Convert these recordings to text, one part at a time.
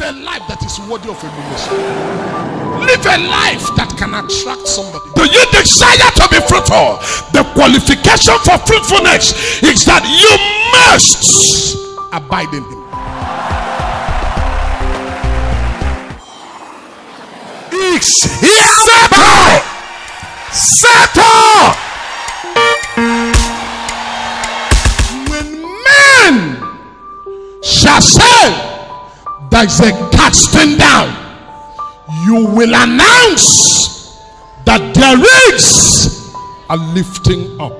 a life that is worthy of emulation. Live a life that can attract somebody. Do you desire to be fruitful? The qualification for fruitfulness is that you must abide in him. Settle. When men shall say there's a casting down, you will announce that there is a lifting up.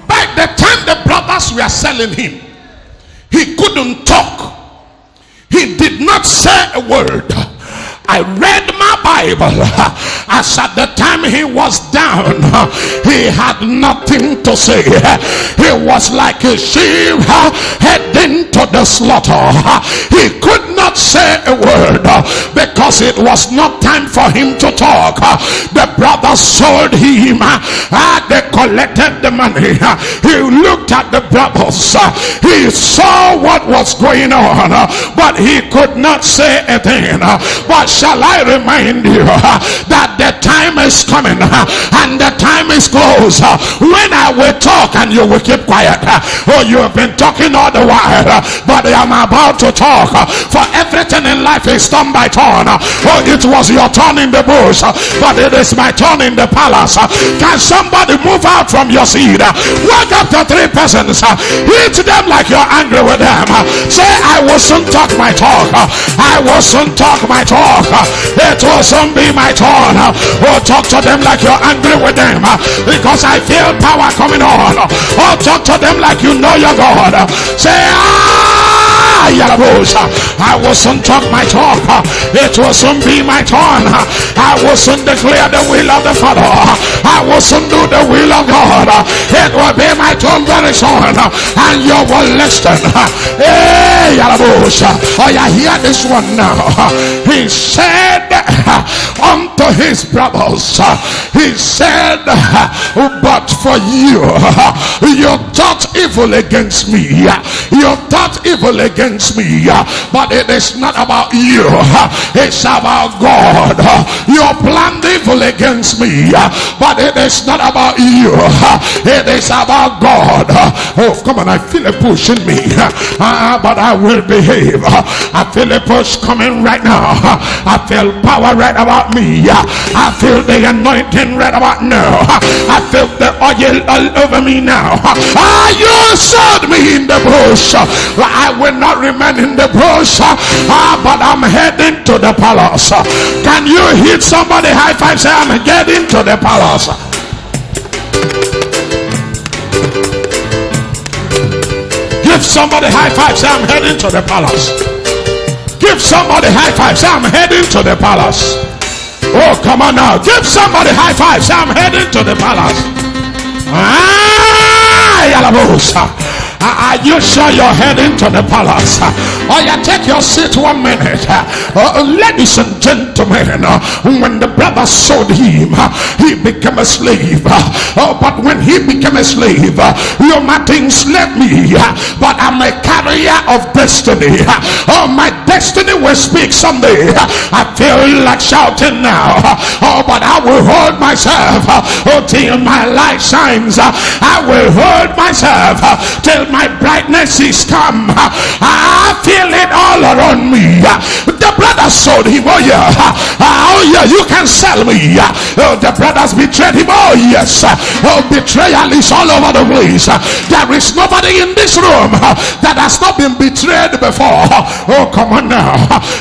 By the time the brothers were selling him, he couldn't talk. He did not say a word. I read my Bible as at the time he was down, he had nothing to say. He was like a sheep heading to the slaughter. He could not say a word because it was not time for him to talk. The brothers sold him. They collected the money. He looked at the brothers. He saw what was going on, but he could not say a thing. But shall I remind you that the time is coming and the time is close when I will talk and you will keep quiet. Oh, you have been talking all the while, but I am about to talk. For everything in life is turn by turn. Oh, it was your turn in the bush, but it is my turn in the palace. Can somebody move out from your seat? Walk up to 3 persons, hit them like you're angry with them. Say, I will soon talk my talk. I will soon talk my talk. It will soon be my turn. Oh, talk to them like you're angry with them, because I feel power coming on. Oh, talk to them like you know your God. Say, I will soon talk my talk. It will soon be my turn. I will soon declare the will of the Father. I will soon do the will of God. It will be my turn very soon, and you will listen. Hey, oh, you hear this one now. He said unto his brothers, he said, but for you, you thought evil against me. You thought evil against me, but it is not about you. It's about God. You planned evil against me, but it is not about you. It is about God. Oh, come on, I feel a push in me, but I will behave. I feel a push coming right now. I feel power right about me. I feel the anointing right about now. I feel the oil all over me now. You showed me in the bush. I will not remain in the bush, but I'm heading to the palace. Can you hit somebody high five? Say, I'm heading to the palace. Give somebody high five. Say, I'm heading to the palace. Give somebody high five. Say, I'm heading to the palace. Oh, come on now. Give somebody high five. Say, I'm heading to the palace. Are you sure you're heading to the palace? Oh, yeah, take your seat 1 minute. Ladies and gentlemen, when the brother sold him, he became a slave. But when he became a slave, you might enslave me, but I'm a carrier of destiny. Oh, my destiny will speak someday. I feel like shouting now. Oh, but I will hold myself till my light shines. I will hold myself till my brightness is come. I feel it all around me. The brothers sold him. Oh yeah. Oh yeah, you can sell me. Oh, the brothers betrayed him. Oh yes. Oh, betrayal is all over the place. There is nobody in this room that has not been betrayed before. Oh, come on now.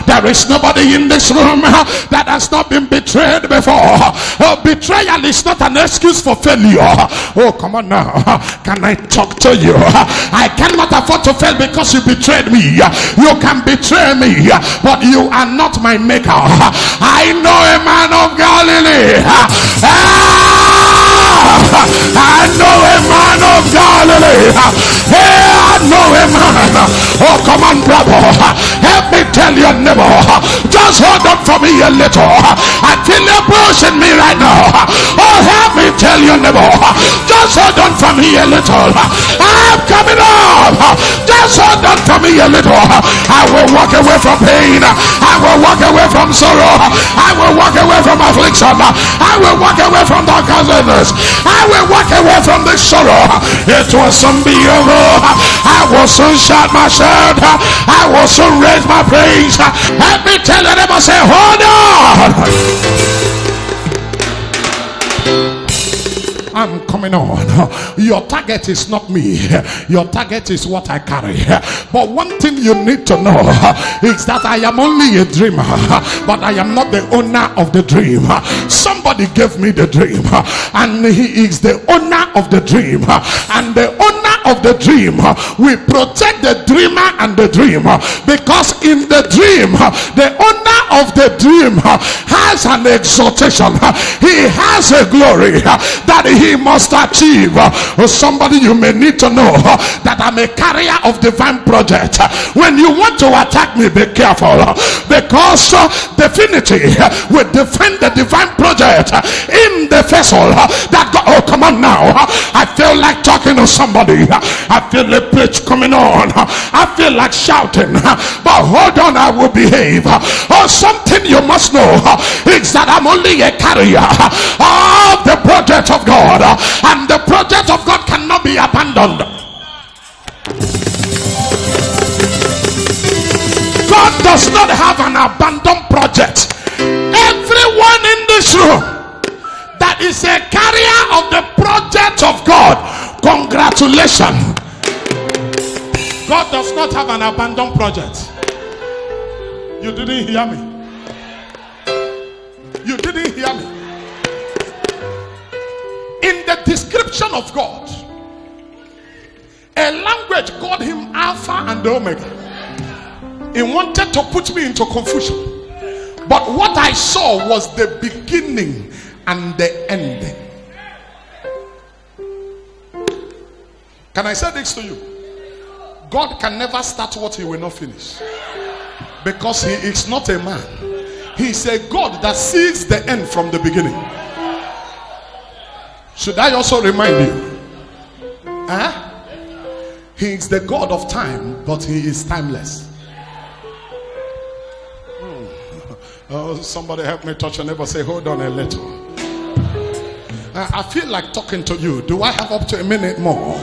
There is nobody in this room that has not been betrayed before. Oh, betrayal is not an excuse for failure. Oh, come on now. Can I talk to you? I cannot afford to fail because you betrayed me. You can betray me, but you are not my maker. I know a man of Galilee. I know a man of Galilee. Hey, I know a man. Oh, come on, brother. Help me tell your neighbor. Just hold up for me a little. I feel you pushing me right now. Oh, help me tell your neighbor. Just Just hold on for me a little. I'm coming up. Just hold on for me a little. I will walk away from pain. I will walk away from sorrow. I will walk away from affliction. I will walk away from darkness. I will walk away from this sorrow. It will soon be over. I will soon shout my shout. I will soon raise my praise. Let me tell you, never say, hold on. I'm coming on. Your target is not me. Your target is what I carry. But one thing you need to know is that I am only a dreamer, but I am not the owner of the dream. Somebody gave me the dream, and he is the owner of the dream. And the owner of the dream will protect the dreamer and the dream, because in the dream, the owner of the dream has an exaltation. He has a glory that he must achieve. Somebody, you may need to know that I'm a carrier of divine project. When you want to attack me, be careful, because divinity will defend the divine project in the vessel that God. Oh, come on now. I feel like talking to somebody. I feel a pitch coming on. I feel like shouting, but hold on, I will behave. Oh, something you must know is that I'm only a carrier of the project of God, and the project of God cannot be abandoned. God does not have an abandoned project. Everyone in this room that is a carrier of the project of God, congratulations. God does not have an abandoned project. You didn't hear me. You didn't hear me. In the description of God, a language called him Alpha and Omega. He wanted to put me into confusion, but what I saw was the beginning and the ending. Can I say this to you? God can never start what he will not finish, because he is not a man. He is a God that sees the end from the beginning. Should I also remind you? He is the God of time, but he is timeless. Oh, somebody help me touch your neighbor. Say, hold on a little. I feel like talking to you. Do I have up to a minute more?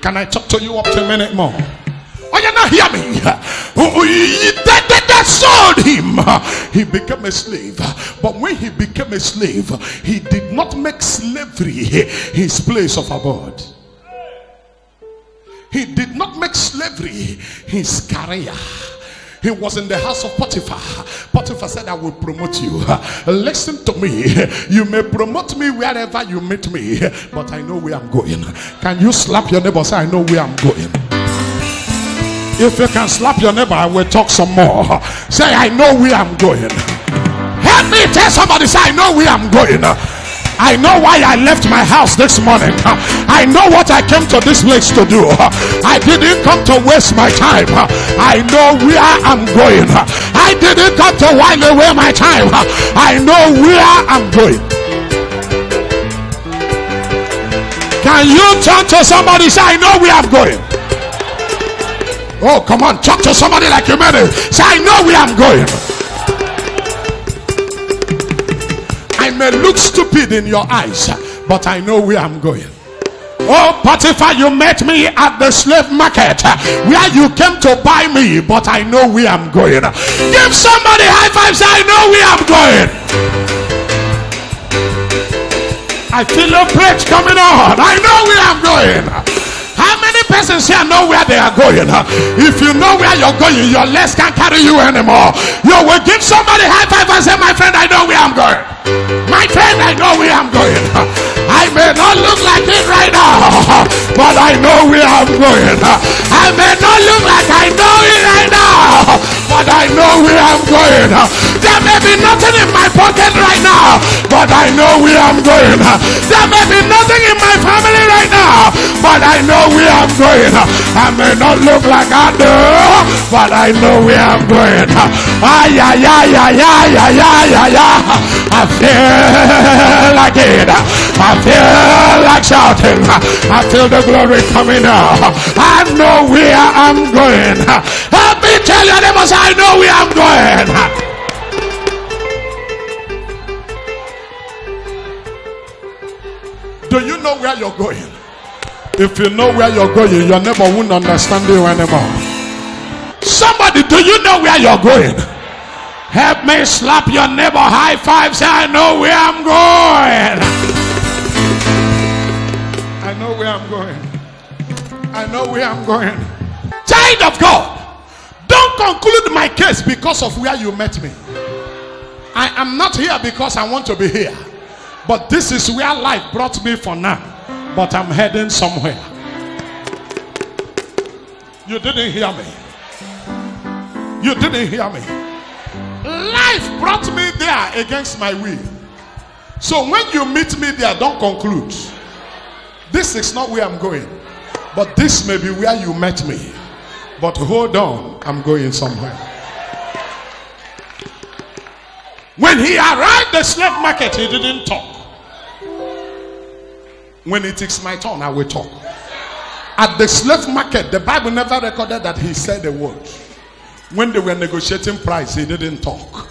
Can I talk to you up to a minute more? Oh, you not hear me? They sold him. He became a slave. But when he became a slave, he did not make slavery his place of abode. He did not make slavery his career. He was in the house of Potiphar. Potiphar said, I will promote you. Listen to me. You may promote me wherever you meet me, but I know where I'm going. Can you slap your neighbor? Say, I know where I'm going. If you can slap your neighbor, I will talk some more. Say, I know where I'm going. Help me tell somebody, say, I know where I'm going. I know why I left my house this morning. I know what I came to this place to do. I didn't come to waste my time. I know where I'm going. I didn't come to while away my time. I know where I'm going. Can you turn to somebody and say, I know where I'm going? Oh, come on, talk to somebody like you meant it. Say, I know where I'm going. I may look stupid in your eyes, but I know where I'm going. Oh, Potiphar, you met me at the slave market where you came to buy me, but I know where I'm going. Give somebody high five, say, I know where I'm going. I feel a bridge coming on. I know where I'm going. How many persons here know where they are going? If you know where you're going, your legs can't carry you anymore. You will give somebody high five and say, my friend, I know where I'm going. My friend, I know where I'm going. I may not look like it right now, but I know where I'm going. I may not look like I know it right now, but I know where I'm going. There may be nothing in my pocket right now, but I know where I'm going. There may be nothing in my family right now, but I know where I'm going. I may not look like I do, but I know where I'm going. Ay, ay, ay, ay, ay, ay, ay, ay, ay. I feel like it. I feel like shouting. I feel the glory coming out. I know where I'm going. Help me tell your neighbors, I know where I'm going. Do you know where you're going? If you know where you're going, your neighbor won't understand you anymore. Somebody, do you know where you're going? Help me slap your neighbor, high five, say I know where I'm going. I know where I'm going. I know where I'm going. Child of God, don't conclude my case because of where you met me. I am not here because I want to be here. But this is where life brought me for now. But I'm heading somewhere. You didn't hear me. You didn't hear me. Life brought me there against my will. So when you meet me there, don't conclude. This is not where I'm going. But this may be where you met me. But hold on, I'm going somewhere. When he arrived at the slave market, he didn't talk. When it is my turn, I will talk. At the slave market, the Bible never recorded that he said a word. When they were negotiating price, he didn't talk.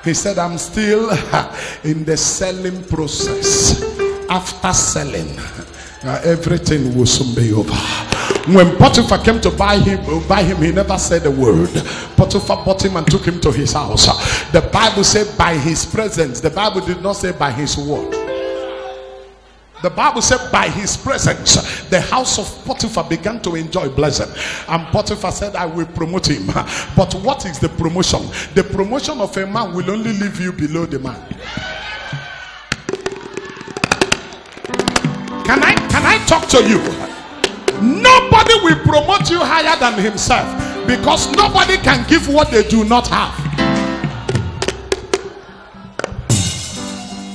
He said, I'm still in the selling process. After selling, everything will soon be over. When Potiphar came to buy him, he never said a word. Potiphar bought him and took him to his house. The Bible said by his presence. The Bible did not say by his word. The Bible said by his presence, the house of Potiphar began to enjoy blessing. And Potiphar said, I will promote him. But what is the promotion? The promotion of a man will only leave you below the man. Can I talk to you? Nobody will promote you higher than himself, because nobody can give what they do not have.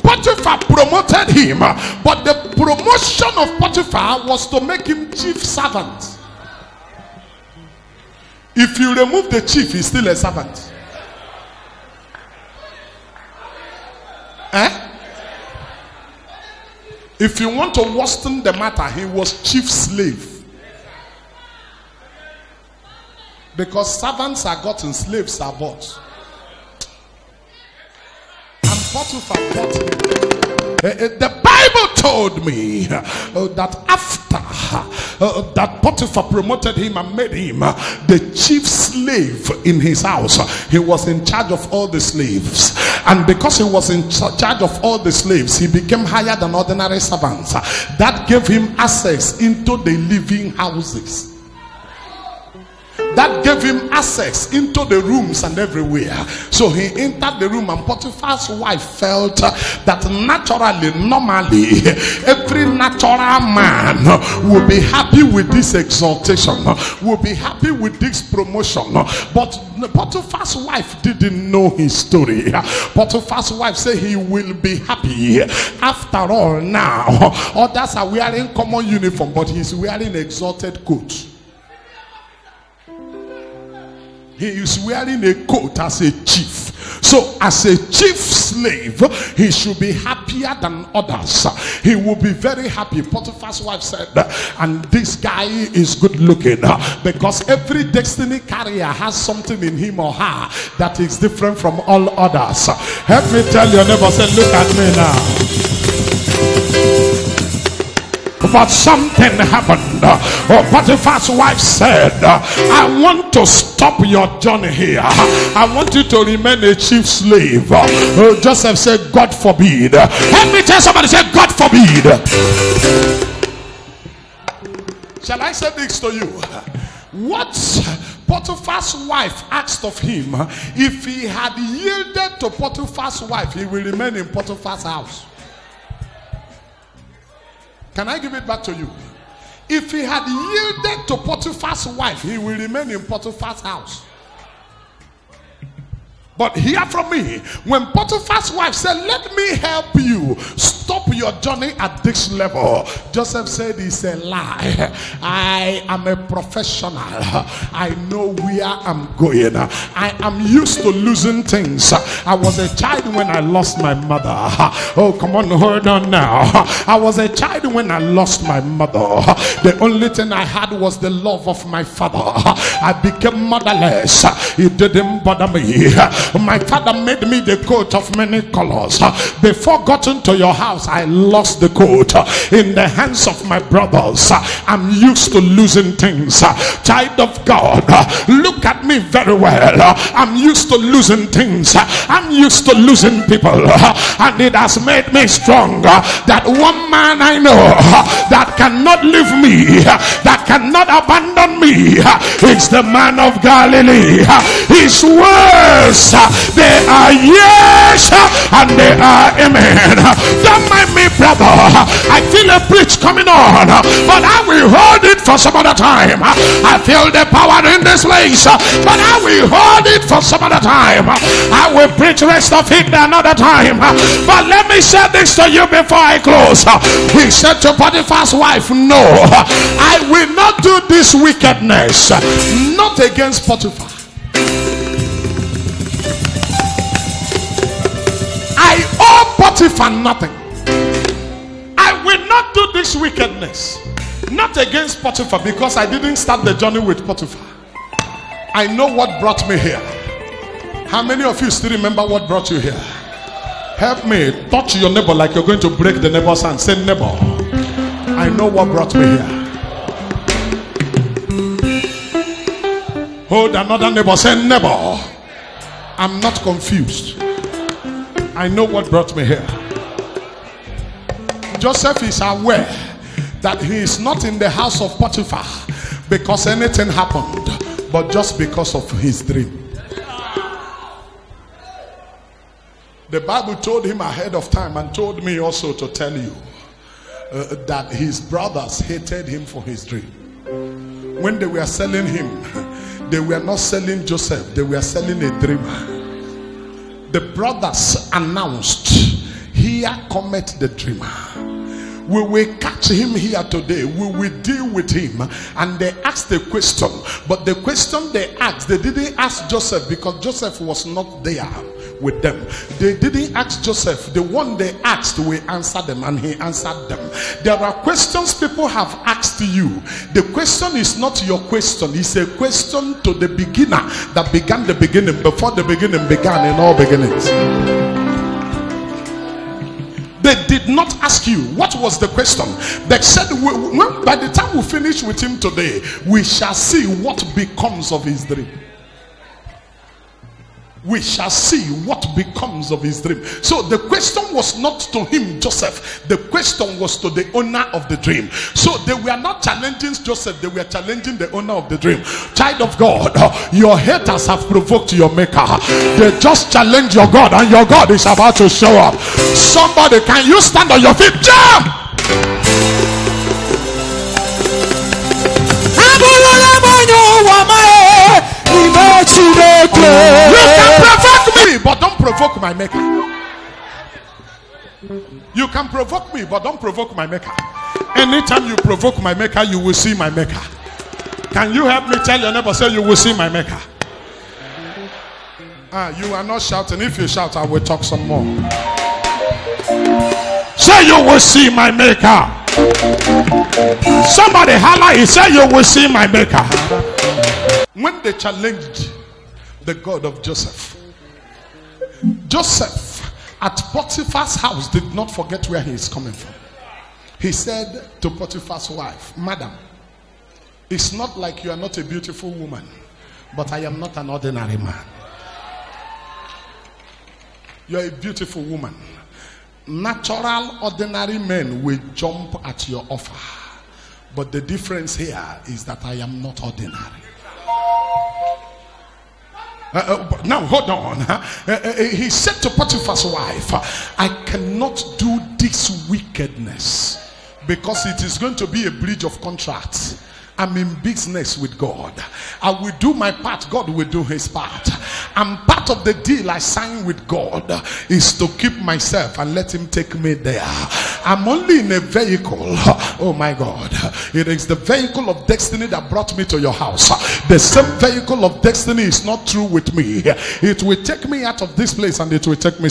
Potiphar promoted him, but the promotion of Potiphar was to make him chief servant. If you remove the chief, he's still a servant. If you want to worsen the matter, he was chief slave. Because servants are gotten, slaves are bought. And Potiphar bought him. The Bible told me that after that Potiphar promoted him and made him the chief slave in his house, he was in charge of all the slaves. And because he was in charge of all the slaves, he became higher than ordinary servants. That gave him access into the living houses. That gave him access into the rooms and everywhere. So he entered the room, and Potiphar's wife felt that normally, every natural man will be happy with this exaltation, will be happy with this promotion. But Potiphar's wife didn't know his story. Potiphar's wife said he will be happy. After all, now, others are wearing common uniform, but he's wearing exalted coat. He is wearing a coat as a chief. So as a chief slave, he should be happier than others. He will be very happy. Potiphar's wife said, and this guy is good looking, because every destiny carrier has something in him or her that is different from all others. Help me tell your neighbor, say, look at me now. But something happened. Potiphar's wife said, I want to stop your journey here. I want you to remain a chief slave. Joseph said, God forbid. Help me tell somebody, say, God forbid. Shall I say this to you? What Potiphar's wife asked of him, if he had yielded to Potiphar's wife, he will remain in Potiphar's house. Can I give it back to you? If he had yielded to Potiphar's wife, he will remain in Potiphar's house. But hear from me, when Potiphar's wife said, let me help you stop your journey at this level. Joseph said it's a lie. I am a professional. I know where I'm going. I am used to losing things. I was a child when I lost my mother. Oh, come on, hold on now. I was a child when I lost my mother. The only thing I had was the love of my father. I became motherless. It didn't bother me. My father made me the coat of many colors. Before getting to your house, I lost the coat in the hands of my brothers. I'm used to losing things. Child of God, look at me very well. I'm used to losing things. I'm used to losing people, and it has made me strong. That one man I know that cannot leave me, that cannot abandon me, is the man of Galilee. His words, they are yes and they are amen. Don't mind me, brother. I feel a preach coming on, but I will hold it for some other time. I feel the power in this place, but I will hold it for some other time. I will preach rest of it another time. But let me say this to you before I close. He said to Potiphar's wife, no, I will not do this wickedness, not against Potiphar. I owe Potiphar nothing. I will not do this wickedness, not against Potiphar, because I didn't start the journey with Potiphar. I know what brought me here. How many of you still remember what brought you here? Help me, touch your neighbor like you're going to break the neighbor's hand. Say, neighbor, I know what brought me here. Hold another neighbor, say, neighbor, I'm not confused. I know what brought me here. Joseph is aware that he is not in the house of Potiphar because anything happened, but just because of his dream. The Bible told him ahead of time and told me also to tell you that his brothers hated him for his dream. When they were selling him, they were not selling Joseph, they were selling a dreamer. The brothers announced, here cometh the dreamer. We will catch him here today. We will deal with him. And they asked a question, but the question they asked, they didn't ask Joseph because Joseph was not there with them. They didn't ask Joseph. The one they asked will answer them, and he answered them. There are questions people have asked you. The question is not your question. It's a question to the beginner that began the beginning, before the beginning began in all beginnings. They did not ask you what was the question. They said, by the time we finish with him today, we shall see what becomes of his dream. We shall see what becomes of his dream. So the question was not to him, Joseph. The question was to the owner of the dream. So they were not challenging Joseph, they were challenging the owner of the dream. Child of God, your haters have provoked your maker. They just challenge your God, and your God is about to show up. Somebody, can you stand on your feet? Jump! You can provoke me, but don't provoke my maker. You can provoke me, but don't provoke my maker. Anytime you provoke my maker, you will see my maker. Can you help me tell your neighbor, say, you will see my maker? You are not shouting. If you shout, I will talk some more. Say, you will see my maker. Somebody holler, he said, you will see my maker. When they challenged the God of Joseph, Joseph at Potiphar's house did not forget where he is coming from. He said to Potiphar's wife, madam, it's not like you are not a beautiful woman, but I am not an ordinary man. You are a beautiful woman. Natural, ordinary men will jump at your offer, but the difference here is that I am not ordinary. Now hold on. He said to Potiphar's wife, I cannot do this wickedness because it is going to be a breach of contract. I'm in business with God. I will do my part, God will do his part. And part of the deal I sign with God is to keep myself and let him take me there. I'm only in a vehicle. Oh my God. It is the vehicle of destiny that brought me to your house. The same vehicle of destiny is not true with me. It will take me out of this place and it will take me.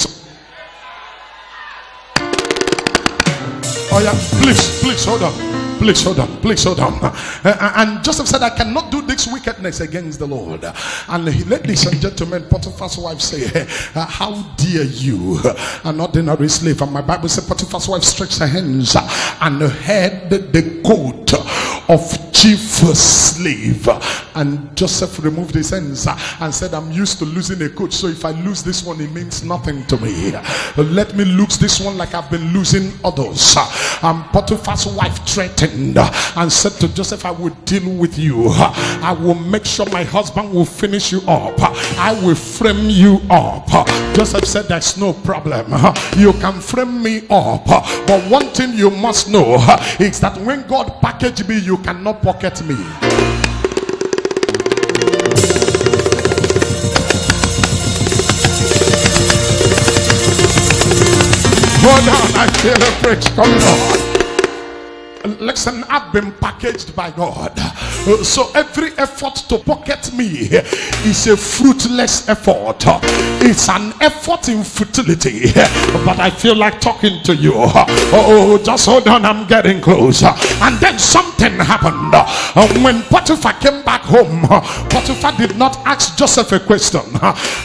Oh yeah, please hold on. Please hold on. And Joseph said, I cannot do this wickedness against the Lord. And ladies and gentlemen, Potiphar's wife said, how dare you, an ordinary slave? And my Bible said Potiphar's wife stretched her hands and had the coat of chief slave. And Joseph removed his hands and said, I'm used to losing a coat, so if I lose this one, it means nothing to me. Let me lose this one like I've been losing others. And Potiphar's wife threatened and said to Joseph, I will deal with you. I will make sure my husband will finish you up. I will frame you up. Joseph said, there's no problem. You can frame me up, but one thing you must know is that when God packaged me, you cannot pocket me. Hold on, I feel a preach coming on. Listen, I've been packaged by God. So every effort to pocket me is a fruitless effort. It's an effort in futility. But I feel like talking to you. Oh, just hold on, I'm getting close. And then something happened. When Potiphar came back home, Potiphar did not ask Joseph a question.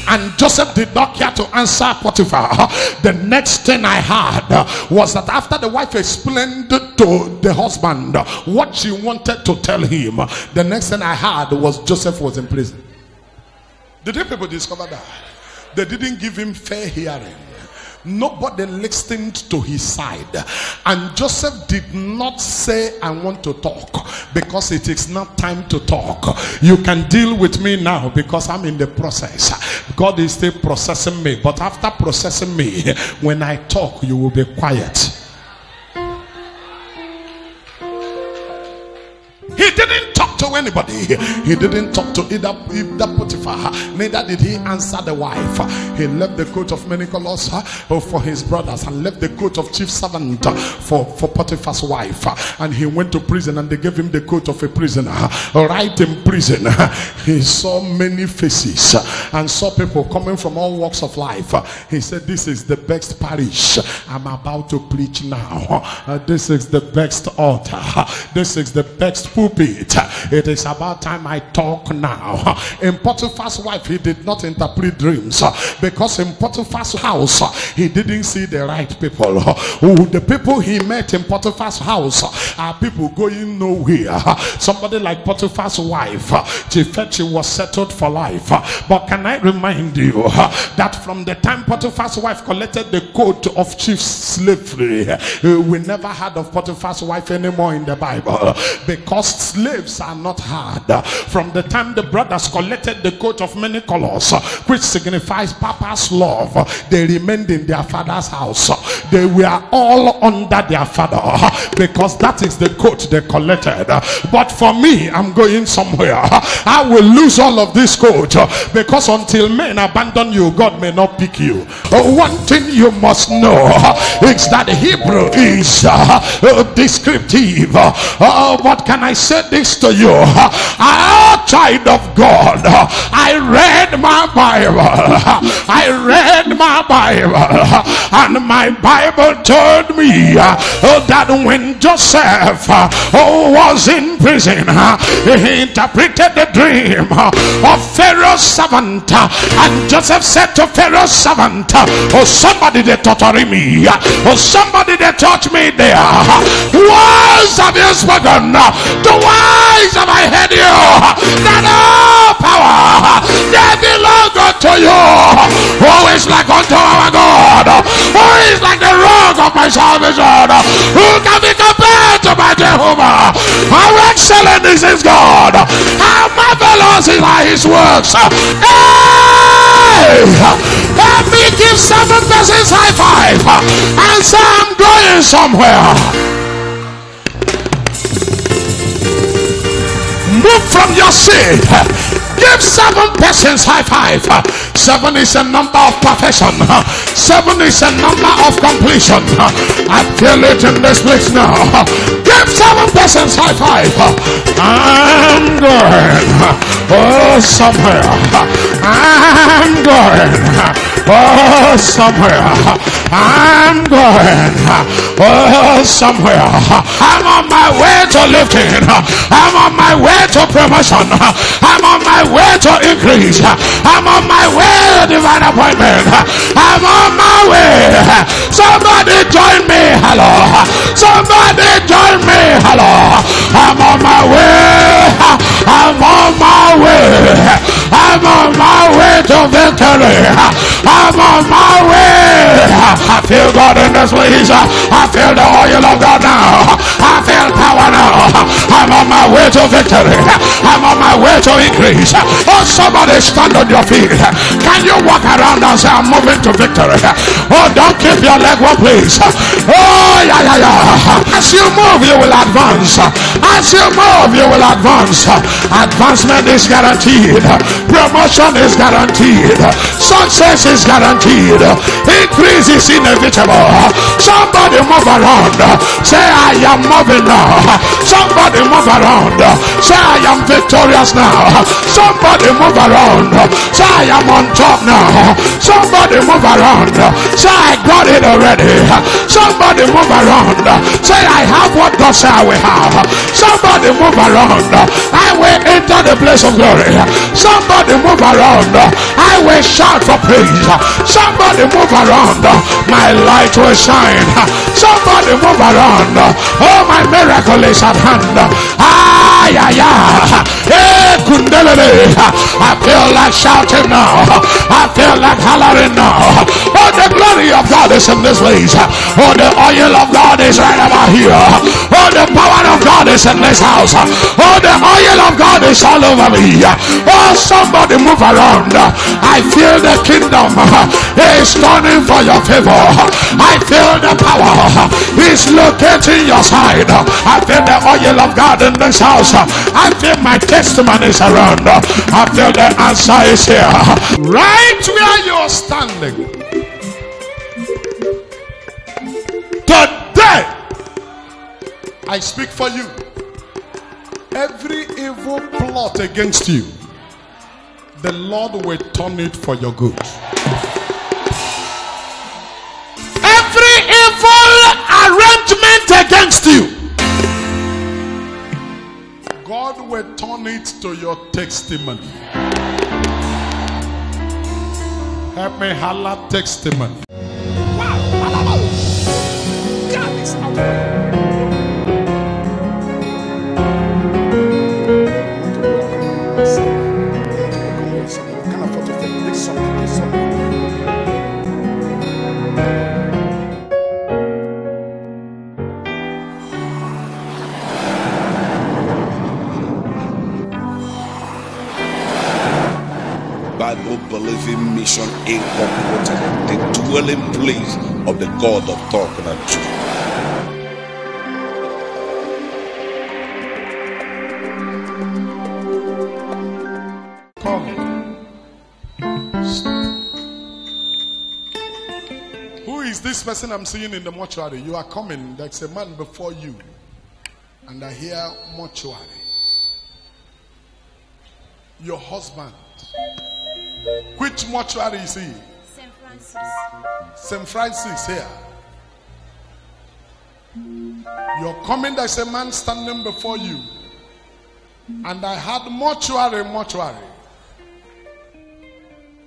And Joseph did not care to answer Potiphar. The next thing I heard was that after the wife explained to the husband what she wanted to tell him, the next thing I heard was Joseph was in prison. Did you people discover that? They didn't give him fair hearing. Nobody listened to his side. And Joseph did not say, I want to talk, because it is not time to talk. You can deal with me now because I'm in the process. God is still processing me. But after processing me, when I talk, you will be quiet. He didn't talk to anybody. He didn't talk to either Potiphar, neither did he answer the wife. He left the coat of many colors for his brothers and left the coat of chief servant for Potiphar's wife. And he went to prison and they gave him the coat of a prisoner. Right in prison, he saw many faces and saw people coming from all walks of life. He said, this is the best parish I'm about to preach now. This is the best altar. This is the best pulpit. It is about time I talk now. In Potiphar's wife, he did not interpret dreams, because in Potiphar's house, he didn't see the right people. The people he met in Potiphar's house are people going nowhere. Somebody like Potiphar's wife, she felt she was settled for life. But can I remind you that from the time Potiphar's wife collected the coat of chief slavery, we never heard of Potiphar's wife anymore in the Bible, because slaves are not hard. From the time the brothers collected the coat of many colors, which signifies Papa's love, they remained in their father's house. They were all under their father, because that is the coat they collected. But for me, I'm going somewhere. I will lose all of this coat, because until men abandon you, God may not pick you. One thing you must know is that Hebrew is descriptive. What can I say this to you? Child of God, I read my Bible. And my Bible told me that when Joseph was in prison, he interpreted the dream of Pharaoh's servant. And Joseph said to Pharaoh's servant, oh, somebody they torturing me. Oh, somebody they touch me there. Words have you spoken? The wise have I heard you, that all power they belong unto you. Who is like unto our God? Who is like the rock of my salvation? Who can be compared to my Jehovah? How excellent is his God! How marvelous are his works! Hey! Let me give 7 persons high five and say I'm going somewhere. from your seed. Give 7 persons high five. 7 is a number of perfection. 7 is a number of completion. I feel it in this place now. Give 7 persons high five. I'm going somewhere. I'm going somewhere. I'm going somewhere. I'm on my way to lifting. I'm on my way to promotion. I'm on my way to increase. I'm on my way to divine appointment. I'm on my way. Somebody join me. Hello. Somebody join me. Hello. I'm on my way. I'm on my way. I'm on my way to victory. I'm on my way. I feel God in this place. I feel the oil of God now. I feel power now. I'm on my way to victory. I'm on my way to increase. Oh, somebody stand on your feet. Can you walk around and say, I'm moving to victory? Oh, don't keep your leg one place. Oh, yeah. As you move, you will advance. As you move, you will advance. Advancement is guaranteed. Promotion is guaranteed. Success is guaranteed. Increase is inevitable. Somebody move around. Say, I am moving now. Somebody move around. Say, I am victorious now. Somebody move around. Say, I am on top now. Somebody move around. Say, I got it already. Somebody move around. Say, I have what God said I will have. Somebody move around. I will enter the place of glory. Somebody move around. I will shout for praise. Somebody move around. My light will shine. Somebody move around. Oh, my miracle is at hand. I feel like shouting now. I feel like hollering now. Oh, the glory of God is in this place. Oh, the oil of God is right about here. Oh, the power of God is in this house. Oh, the oil of God is all over me. Oh, somebody move around. I feel the kingdom is turning for your favor. I feel the power is locating your side. I feel the oil of God in this house. I feel my testimony is around. I feel the answer is here. Right where you're standing. Today, I speak for you. Every evil plot against you, the Lord will turn it for your good. Every evil arrangement against you, God will turn it to your testimony. Help me holla testimony. Wow. God is out. Bible-believing Mission Incorporated, the dwelling place of the God of Talknado. Come. Who is this person I'm seeing in the mortuary? You are coming. There's a man before you. And I hear mortuary. Your husband. Which mortuary is he? St. Francis. St. Francis here. You're coming, there's a man standing before you. And I had mortuary.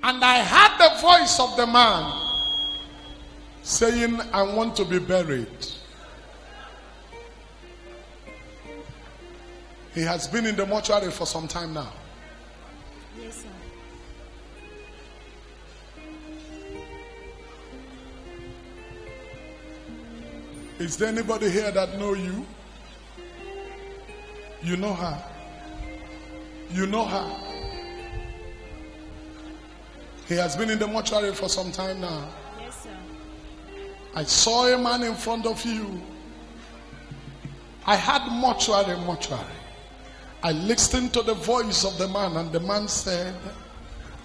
And I heard the voice of the man saying, I want to be buried. He has been in the mortuary for some time now. Yes, sir. Is there anybody here that know you? You know her. You know her. He has been in the mortuary for some time now. Yes, sir. I saw a man in front of you. I had mortuary. I listened to the voice of the man, and the man said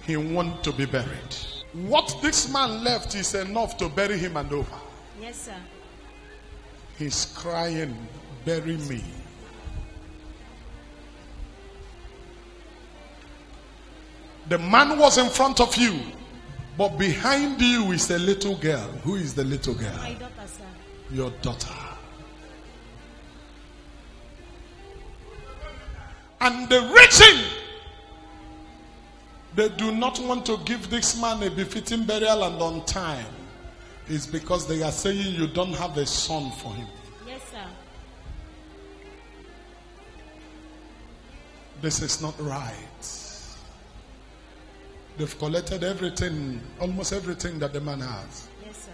he wants to be buried. What this man left is enough to bury him and over. Yes, sir. He's crying, bury me. The man was in front of you, but behind you is a little girl. Who is the little girl? My daughter, sir. Your daughter. And the reason they do not want to give this man a befitting burial and on time is because they are saying you don't have a son for him. Yes, sir. This is not right. They've collected everything, almost everything that the man has. Yes, sir.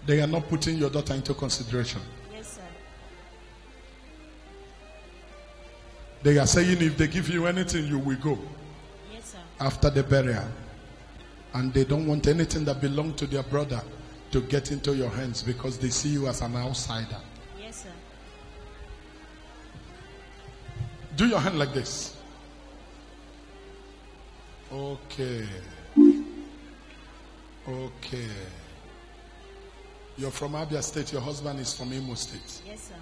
They are not putting your daughter into consideration. Yes, sir. They are saying if they give you anything, you will go Yes, sir. after the burial. And they don't want anything that belongs to their brother to get into your hands because they see you as an outsider. Yes, sir. Do your hand like this. Okay. Okay. You're from Abia State. Your husband is from Imo State. Yes, sir.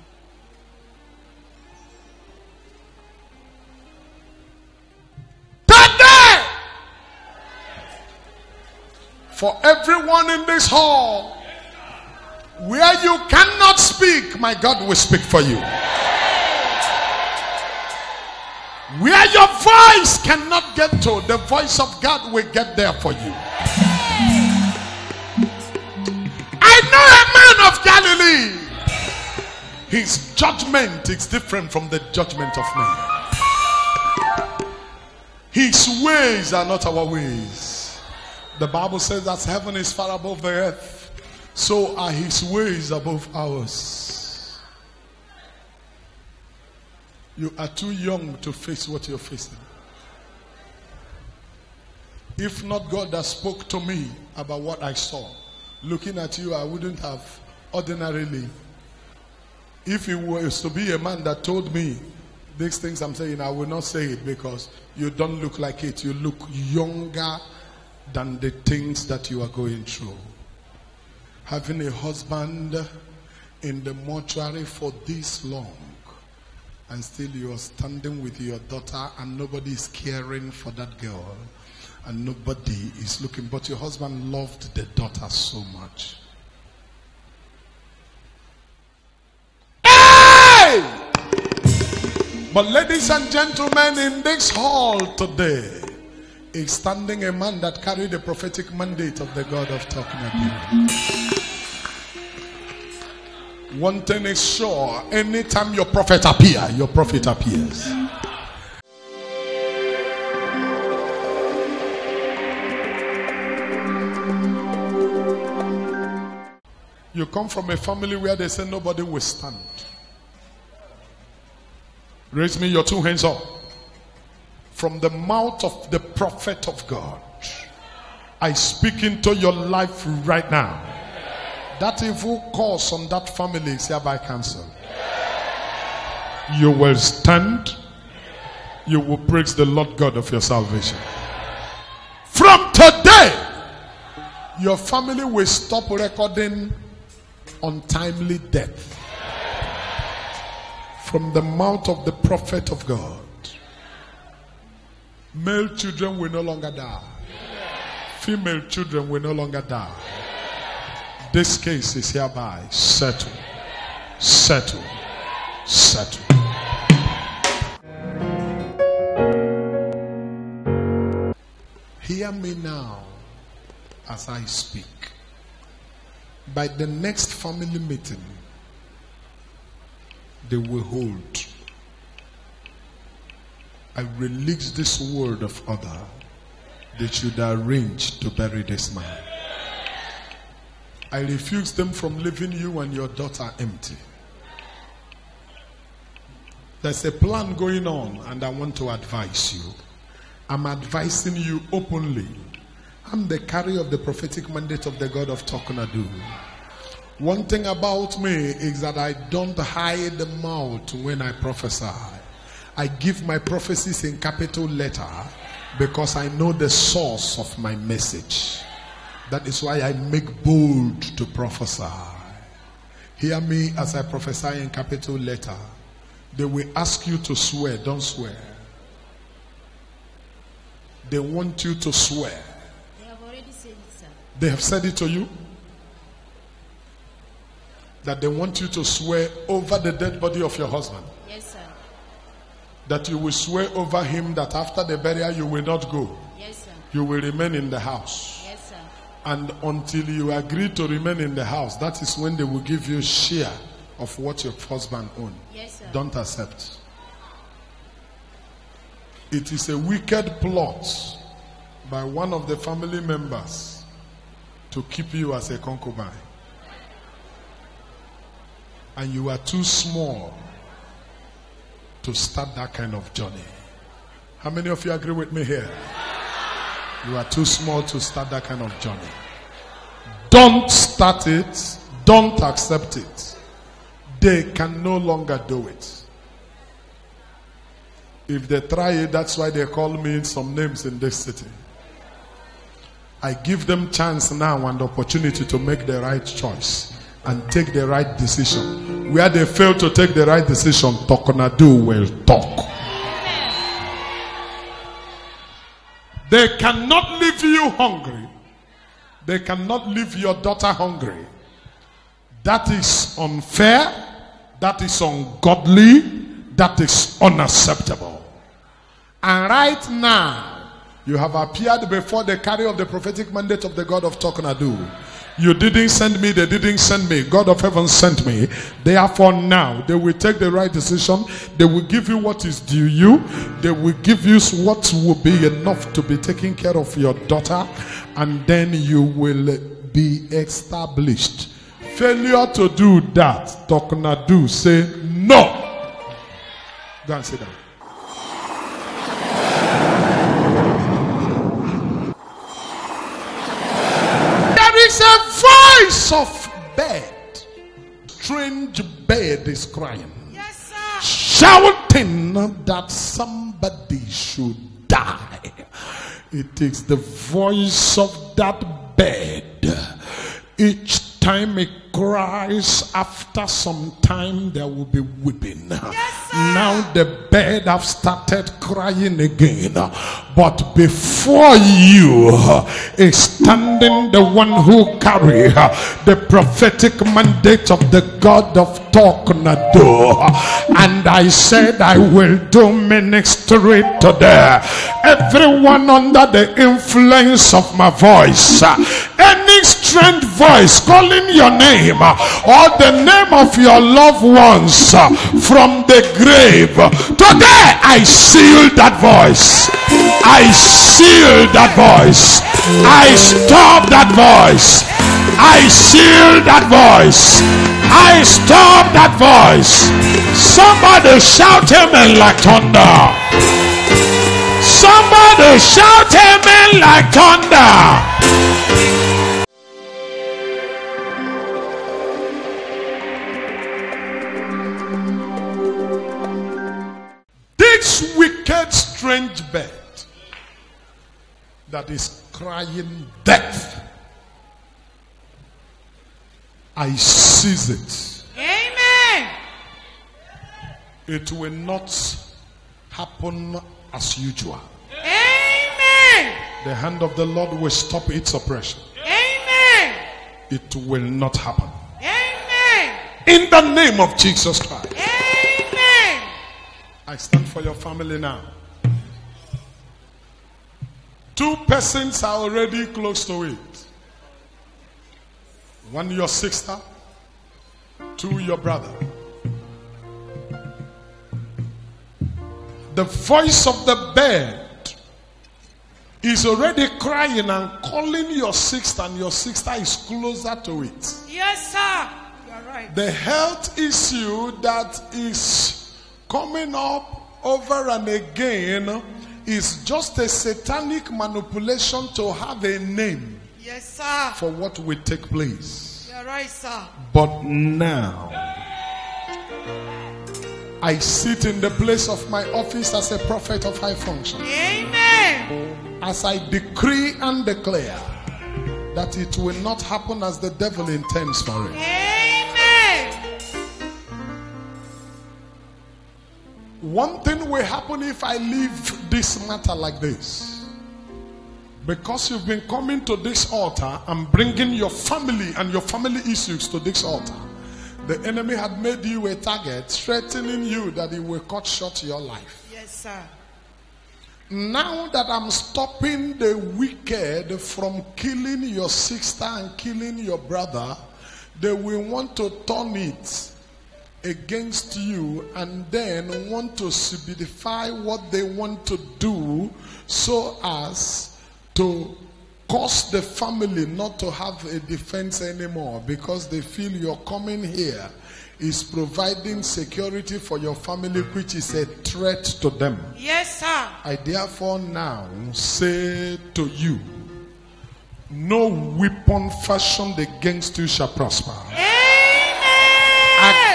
Today, for everyone in this hall, where you cannot speak, my God will speak for you. Where your voice cannot get to, the voice of God will get there for you. I know a man of Galilee. His judgment is different from the judgment of men. His ways are not our ways. The Bible says that heaven is far above the earth, so are his ways above ours. You are too young to face what you're facing. If not God that spoke to me about what I saw, looking at you, I wouldn't have ordinarily. If it was to be a man that told me these things I'm saying, I will not say it because you don't look like it. You look younger than the things that you are going through. Having a husband in the mortuary for this long, and still you are standing with your daughter and nobody is caring for that girl and nobody is looking, but your husband loved the daughter so much. Hey! But ladies and gentlemen, in this hall today is standing a man that carried the prophetic mandate of the God of Talknado. One thing is sure, anytime your prophet appears, your prophet appears. You come from a family where they say nobody will stand. Raise me your two hands up. From the mouth of the prophet of God, I speak into your life right now. That evil curse on that family is hereby cancelled. You will stand. You will praise the Lord God of your salvation. From today, your family will stop recording untimely death. From the mouth of the prophet of God, male children will no longer die. Female children will no longer die. This case is hereby settled. Settled. Settled. Hear me now as I speak. By the next family meeting they will hold, I release this word of order. They should arrange to bury this man. I refuse them from leaving you and your daughter empty. There's a plan going on and I want to advise you. I'm advising you openly. I'm the carrier of the prophetic mandate of the God of Talknado. One thing about me is that I don't hide the mouth when I prophesy. I give my prophecies in capital letter because I know the source of my message. That is why I make bold to prophesy. Hear me as I prophesy in capital letter. They will ask you to swear. Don't swear. They want you to swear. They have already said it, sir. They have said it to you? That they want you to swear over the dead body of your husband. Yes, sir. That you will swear over him that after the burial you will not go. Yes, sir. You will remain in the house. Yes, sir. And until you agree to remain in the house, that is when they will give you share of what your husband owns. Yes, sir. Don't accept. It is a wicked plot by one of the family members to keep you as a concubine. And you are too small to start that kind of journey. How many of you agree with me here? You are too small to start that kind of journey. Don't start it. Don't accept it. They can no longer do it. If they try it, that's why they call me some names in this city. I give them chance now and opportunity to make the right choice and take the right decision. Where they fail to take the right decision, Talknado will talk. They cannot leave you hungry. They cannot leave your daughter hungry. That is unfair. That is ungodly. That is unacceptable. And right now, you have appeared before the carrier of the prophetic mandate of the God of Talknado. You didn't send me, they didn't send me. God of heaven sent me. Therefore now, they will take the right decision. They will give you what is due you. They will give you what will be enough to be taking care of your daughter. And then you will be established. Failure to do that, Talknado say no. Go and sit down. There is a voice of bed. Strange bed is crying. Yes, sir. Shouting that somebody should die. It is the voice of that bed. Each time it cries, after some time there will be weeping. Yes, sir. Now the bed have started crying again. But before you is standing the one who carry the prophetic mandate of the God of Talknado. And I said I will do ministry today. Everyone under the influence of my voice, any strange voice calling your name or the name of your loved ones from the grave, today I seal that voice. I seal that voice. I stop that voice. I seal that voice. I stop that voice. Somebody shout amen like thunder. Somebody shout amen like thunder. This wicked strange bed that is crying death, I seize it. Amen. It will not happen as usual. Amen. The hand of the Lord will stop its oppression. Amen. It will not happen. Amen. In the name of Jesus Christ. Amen. I stand for your family now. 2 persons are already close to it. 1 your sister, 2 your brother. The voice of the bed is already crying and calling your sister, and your sister is closer to it. Yes, sir. You're right. The health issue that is coming up over and again is just a satanic manipulation to have a name Yes, sir. for what will take place. You're right, sir. But now, I sit in the place of my office as a prophet of high function. Amen. As I decree and declare that it will not happen as the devil intends for it. Amen. One thing will happen if I leave this matter like this. Because you've been coming to this altar and bringing your family and your family issues to this altar. The enemy had made you a target, threatening you that he will cut short your life. Yes, sir. Now that I'm stopping the wicked from killing your sister and killing your brother, they will want to turn it against you and then want to solidify what they want to do so as to cause the family not to have a defense anymore, because they feel your coming here is providing security for your family, which is a threat to them. Yes, sir. I therefore now say to you, no weapon fashioned against you shall prosper. Amen.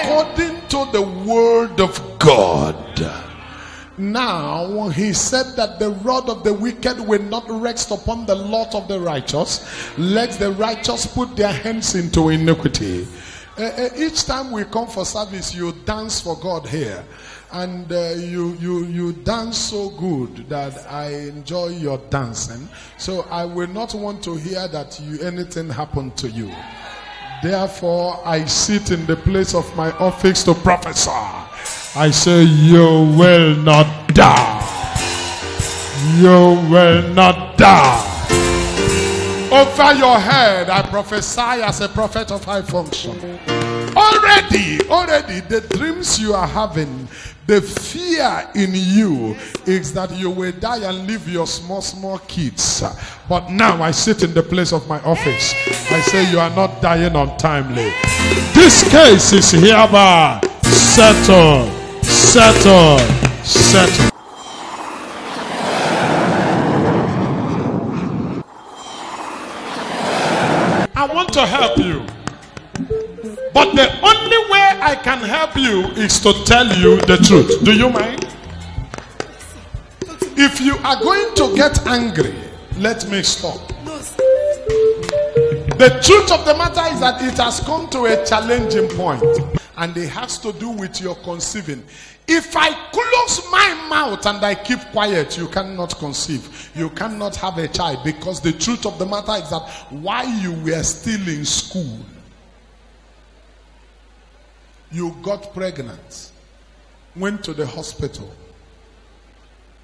According to the word of God. Now, he said that the rod of the wicked will not rest upon the lot of the righteous. Let the righteous put their hands into iniquity. Each time we come for service, you dance for God here. And you dance so good that I enjoy your dancing. So I will not want to hear that anything happened to you. Therefore, I sit in the place of my office to prophesy. I say, you will not die. You will not die. Over your head, I prophesy as a prophet of high function. Already, the dreams you are having, the fear in you is that you will die and leave your small kids. But now I sit in the place of my office. I say, you are not dying untimely. This case is hereby settled. Settled. I want to help you. But the only way I can help you is to tell you the truth. Do you mind? If you are going to get angry, let me stop. The truth of the matter is that it has come to a challenging point. And it has to do with your conceiving. If I close my mouth and I keep quiet, you cannot conceive. You cannot have a child, because the truth of the matter is that while you were still in school, you got pregnant, went to the hospital.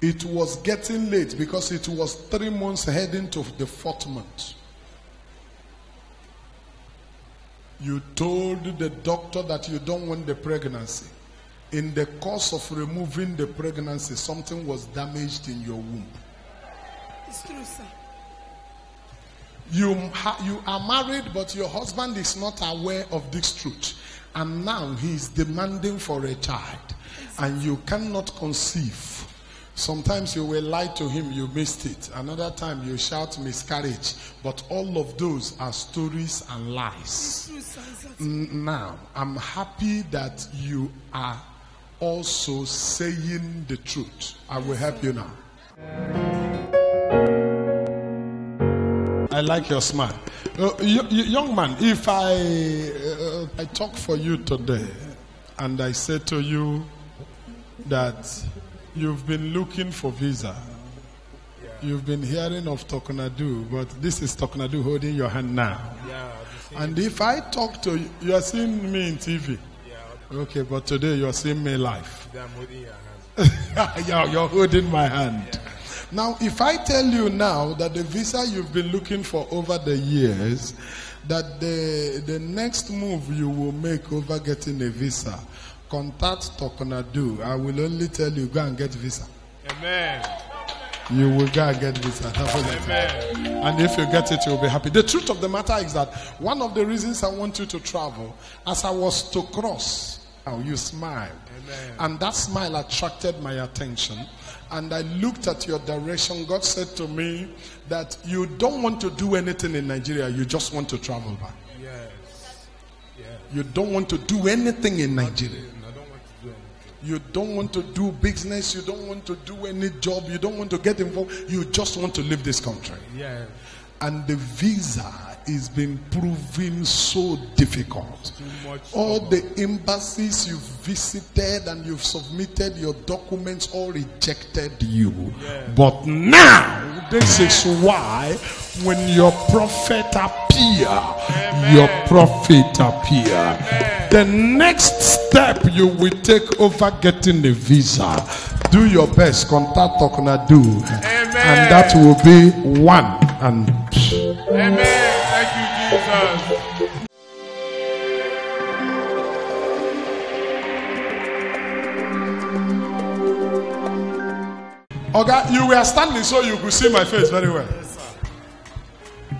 It was getting late because it was 3 months heading to the 4th month. You told the doctor that you don't want the pregnancy. In the course of removing the pregnancy, something was damaged in your womb. It's true, sir. You are married, but your husband is not aware of this truth. And now he is demanding for a child. And you cannot conceive. Sometimes you will lie to him, you missed it. Another time you shout miscarriage. But all of those are stories and lies. Now, I'm happy that you are also saying the truth. I will help you now. I like your smile. Young man, if I talk for you today and I say to you that you've been looking for visa. You've been hearing of Talknado, but this is Talknado holding your hand now. And if I talk to you, you are seeing me in TV. Okay, but today you are seeing me live. I'm holding your hand. Yeah, you're holding my hand. Now, if I tell you now that the visa you've been looking for over the years, that the next move you will make over getting a visa, contact Talknado. I will only tell you, go and get visa. Amen. You will go and get visa. Amen. And if you get it, you'll be happy. The truth of the matter is that one of the reasons I want you to travel, as I was to cross, you smiled. Amen. And that smile attracted my attention. And I looked at your direction. God said to me that you don't want to do anything in Nigeria. You just want to travel back. Yes. You don't want to do anything in Nigeria. I don't want to do anything. You don't want to do business. You don't want to do any job. You don't want to get involved. You just want to leave this country. Yeah. And the visa is been proving so difficult. Too much. All the embassies you've visited and you've submitted your documents all rejected you. Yeah. But now, this is why when your prophet appear, your prophet appear. The next step you will take over getting the visa. Do your best, contact Talknado, and that will be one. And Amen. Thank you, Jesus. Oga, you were standing so you could see my face very well. Yes, sir.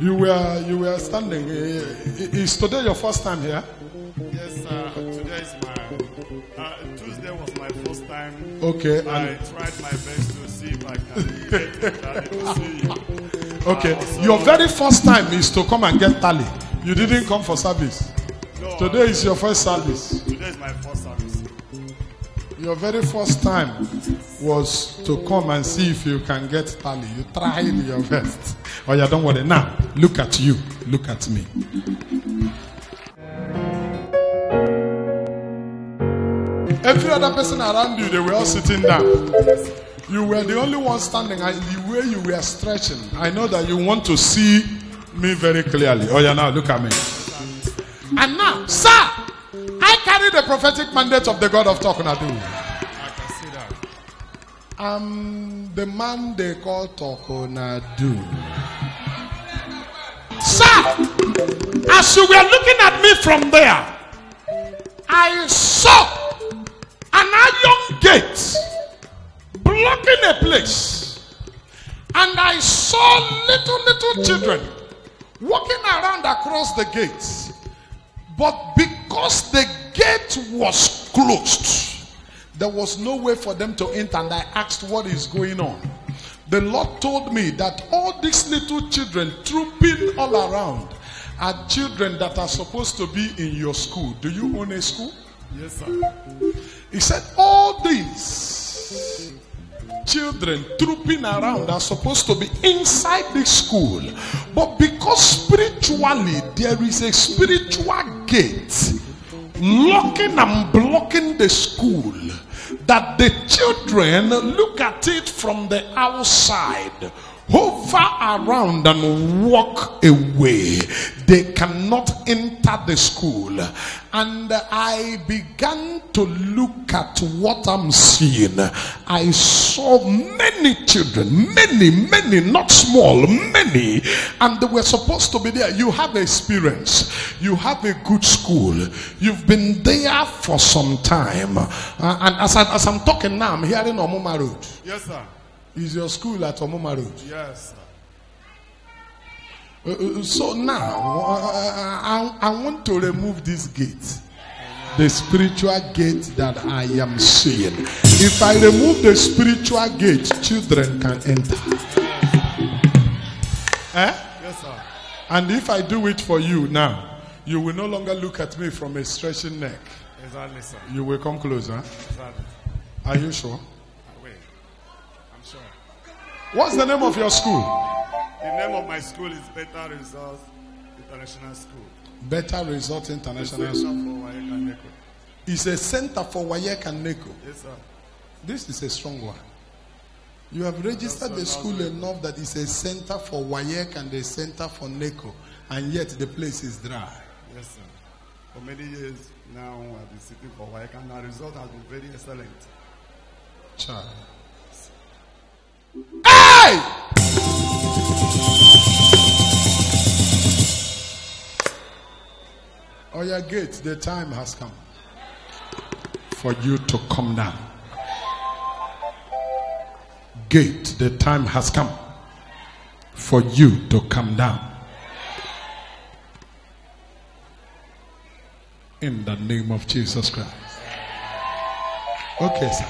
You were standing. Is today your first time here? Yes, sir. Today is my Tuesday was my first time. Okay. I tried my best to see if I can get Daddy to see you. Okay. Your very first time is to come and get tally. You didn't come for service. No, Today is your first service. Today is my first service. Your very first time was to come and see if you can get tally. You tried your best. Oh yeah, don't worry. Now, look at you. Look at me. Every other person around you, they were all sitting down. You were the only one standing, and the way you were stretching, I know that you want to see me very clearly. Oh yeah, now look at me. And now, sir, I carry the prophetic mandate of the God of Talknado. I can see that. I'm the man they call Talknado. Sir, as you were looking at me from there, I saw an iron gate blocking a place, and I saw little children walking around across the gates. But because the gate was closed, there was no way for them to enter, and I asked what is going on. The Lord told me that all these little children trooping all around are children that are supposed to be in your school. Do you own a school? Yes, sir. He said all these children trooping around are supposed to be inside the school, but because spiritually there is a spiritual gate locking and blocking the school, that the children look at it from the outside, hover around and walk away. They cannot enter the school. And I began to look at what I'm seeing. I saw many children, many, not small, many, and they were supposed to be there. You have experience. You have a good school. You've been there for some time. And as I'm talking now, I'm hearing Omoma Road. Yes, sir. Is your school at Omoma Road? Yes, sir. So now, I want to remove this gate. The spiritual gate that I am seeing. If I remove the spiritual gate, children can enter. Yes, sir. And if I do it for you now, you will no longer look at me from a stretching neck. Exactly, sir. You will come closer. Exactly. Are you sure? Wait. I'm sure. What's the name of your school? The name of my school is Better Results International School. Better Result International It's School. It's a center for WAEC and NECO. Yes, sir. This is a strong one. You have registered the school enough that it's a center for WAEC and a center for NECO, and yet the place is dry. Yes, sir. For many years now, I've been sitting for work, and the result has been very excellent. Child. Hey! Oh, your gate, the time has come for you to come down. Gate, the time has come for you to come down. In the name of Jesus Christ. Okay, sir.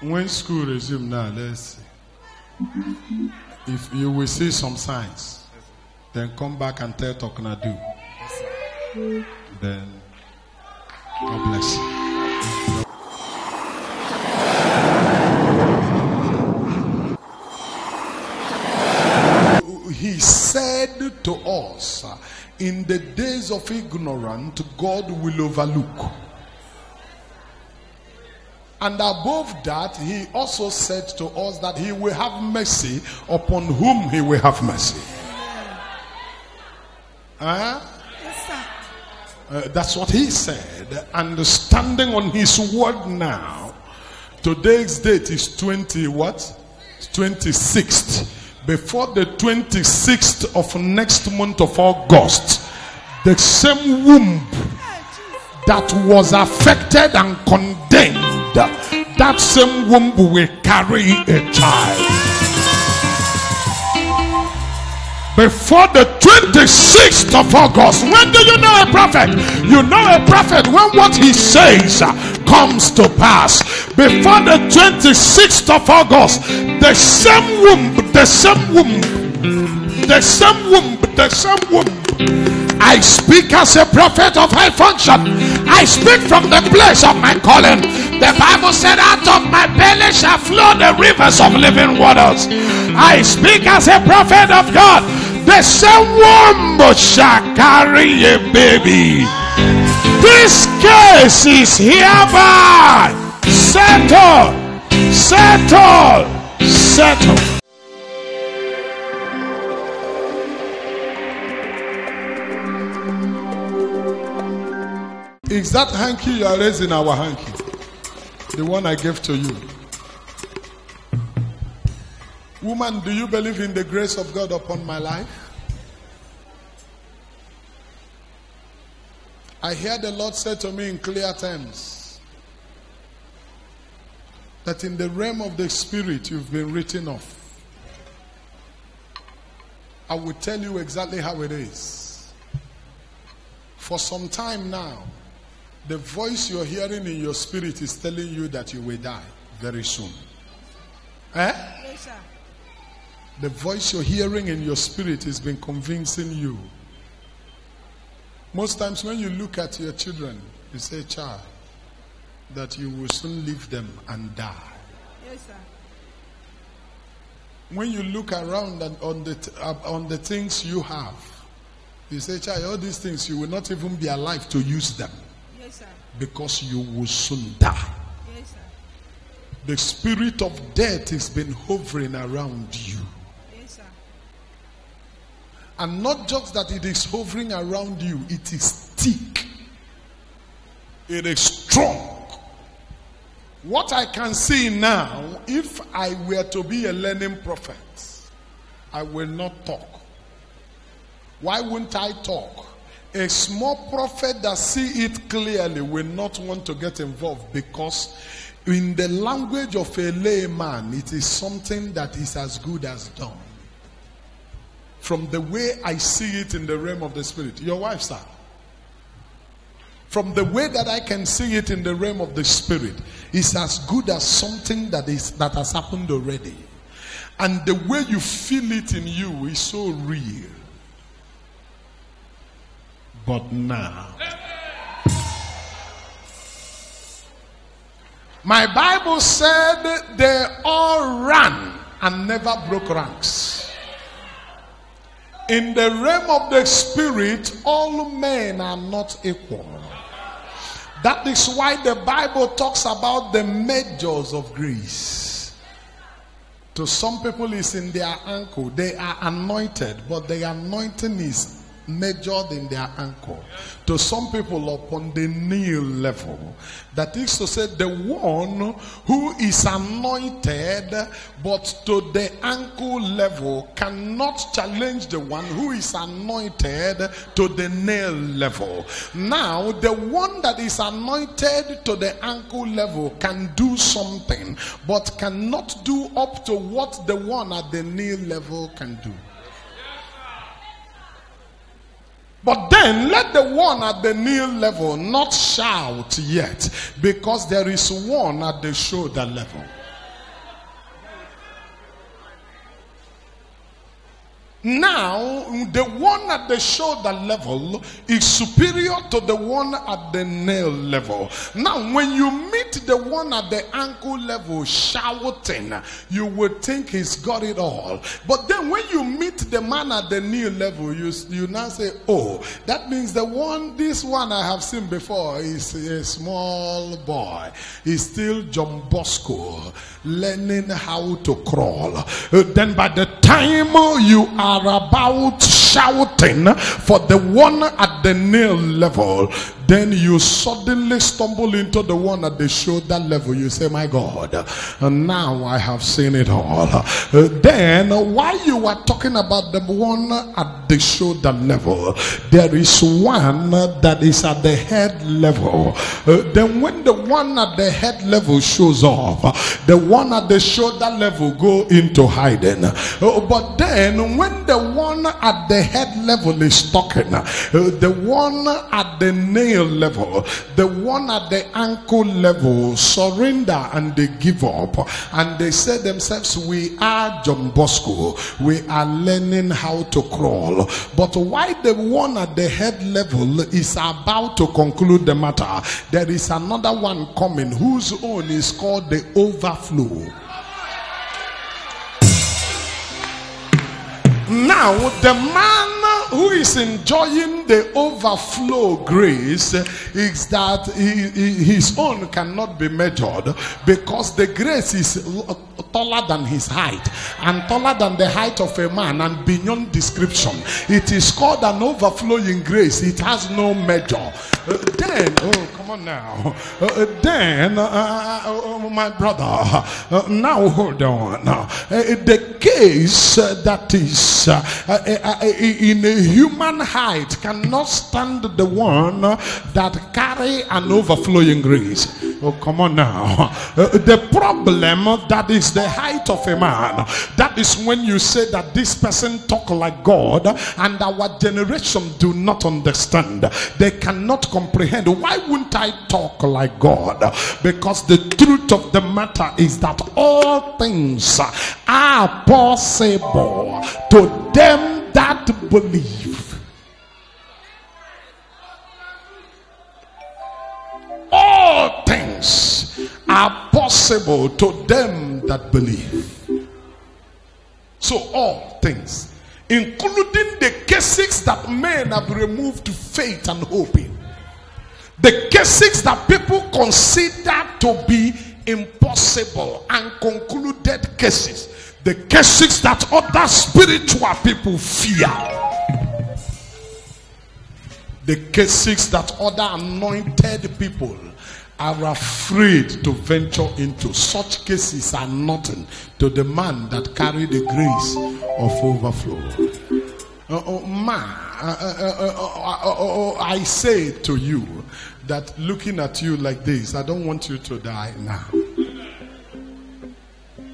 When school resumes now, let's see. If you will see some signs, then come back and tell Talknado. Then, God bless you. He said to us, in the days of ignorance, God will overlook. And above that, he also said to us that he will have mercy upon whom he will have mercy. Yes, sir. That's what he said. And standing on his word now, today's date is 26th. Before the 26th of next month of August, the same womb that was affected and condemned, that same womb will carry a child. Before the 26th of August. When do you know a prophet? You know a prophet when what he says comes to pass. Before the 26th of August, the same womb, I speak as a prophet of high function. I speak from the place of my calling. The Bible said, out of my belly shall flow the rivers of living waters. I speak as a prophet of God. The same womb shall carry a baby. This case is hereby settled. Is that hanky you are raising our hanky? The one I gave to you. Woman, do you believe in the grace of God upon my life? I hear the Lord say to me in clear terms that in the realm of the spirit you've been written off. I will tell you exactly how it is. For some time now, the voice you're hearing in your spirit is telling you that you will die very soon. Yes, sir. The voice you're hearing in your spirit has been convincing you. Most times when you look at your children, you say, child, that you will soon leave them and die. Yes, sir. When you look around and on the things you have, you say, child, all these things, you will not even be alive to use them. Yes, sir. Because you will soon die. Yes, sir. The spirit of death has been hovering around you. Yes, sir. And not just that it is hovering around you, it is thick. It is strong. What I can see now, if I were to be a learning prophet, I will not talk. Why wouldn't I talk? A small prophet that see it clearly will not want to get involved, because in the language of a layman, it is something that is as good as done. From the way I see it in the realm of the spirit. Your wife, sir. From the way that I can see it in the realm of the spirit, it's as good as something that has happened already. And the way you feel it in you is so real. But now, my Bible said they all ran and never broke ranks. In the realm of the spirit, all men are not equal. That is why the Bible talks about the measures of grace. To some people, it's in their ankle. They are anointed, but the anointing is measured in their ankle. To some people, upon the knee level. That is to say, the one who is anointed but to the ankle level cannot challenge the one who is anointed to the nail level. Now, the one that is anointed to the ankle level can do something, but cannot do up to what the one at the nail level can do. But then let the one at the knee level not shout yet, because there is one at the shoulder level. Now, the one at the shoulder level is superior to the one at the nail level. Now, when you meet the one at the ankle level shouting, you would think he's got it all. But then when you meet the man at the knee level, you now say, oh, that means this one I have seen before is a small boy. He's still John Bosco, learning how to crawl. Then by the time you are about shouting for the one at the nail level, then you suddenly stumble into the one at the shoulder level. You say, my God, now I have seen it all. Then while you are talking about the one at the shoulder level, there is one that is at the head level. Then when the one at the head level shows off, the one at the shoulder level go into hiding. But then when the one at the head level is talking, the one at the nail level, the one at the ankle level surrender and they give up, and they say themselves, we are John Bosco, we are learning how to crawl. But while the one at the head level is about to conclude the matter, there is another one coming whose own is called the overflow. Now, the man who is enjoying the overflow grace is that his own cannot be measured, because the grace is taller than his height and taller than the height of a man and beyond description. It is called an overflowing grace. It has no measure. Then, oh, come on now. My brother, now hold on. The case that is in a human height cannot stand the one that carry an overflowing grace. Oh, come on now. The problem that is the height of a man, that is when you say that this person talk like God and our generation do not understand. They cannot comprehend. Why wouldn't I talk like God? Because the truth of the matter is that all things are possible to them that believe. All things are possible to them that believe. So all things, including the cases that men have removed faith and hope in, the cases that people consider to be impossible and concluded cases, the cases that other spiritual people fear, the cases that other anointed people are afraid to venture into, such cases are nothing to the man that carry the grace of overflow. I say to you that looking at you like this, I don't want you to die now.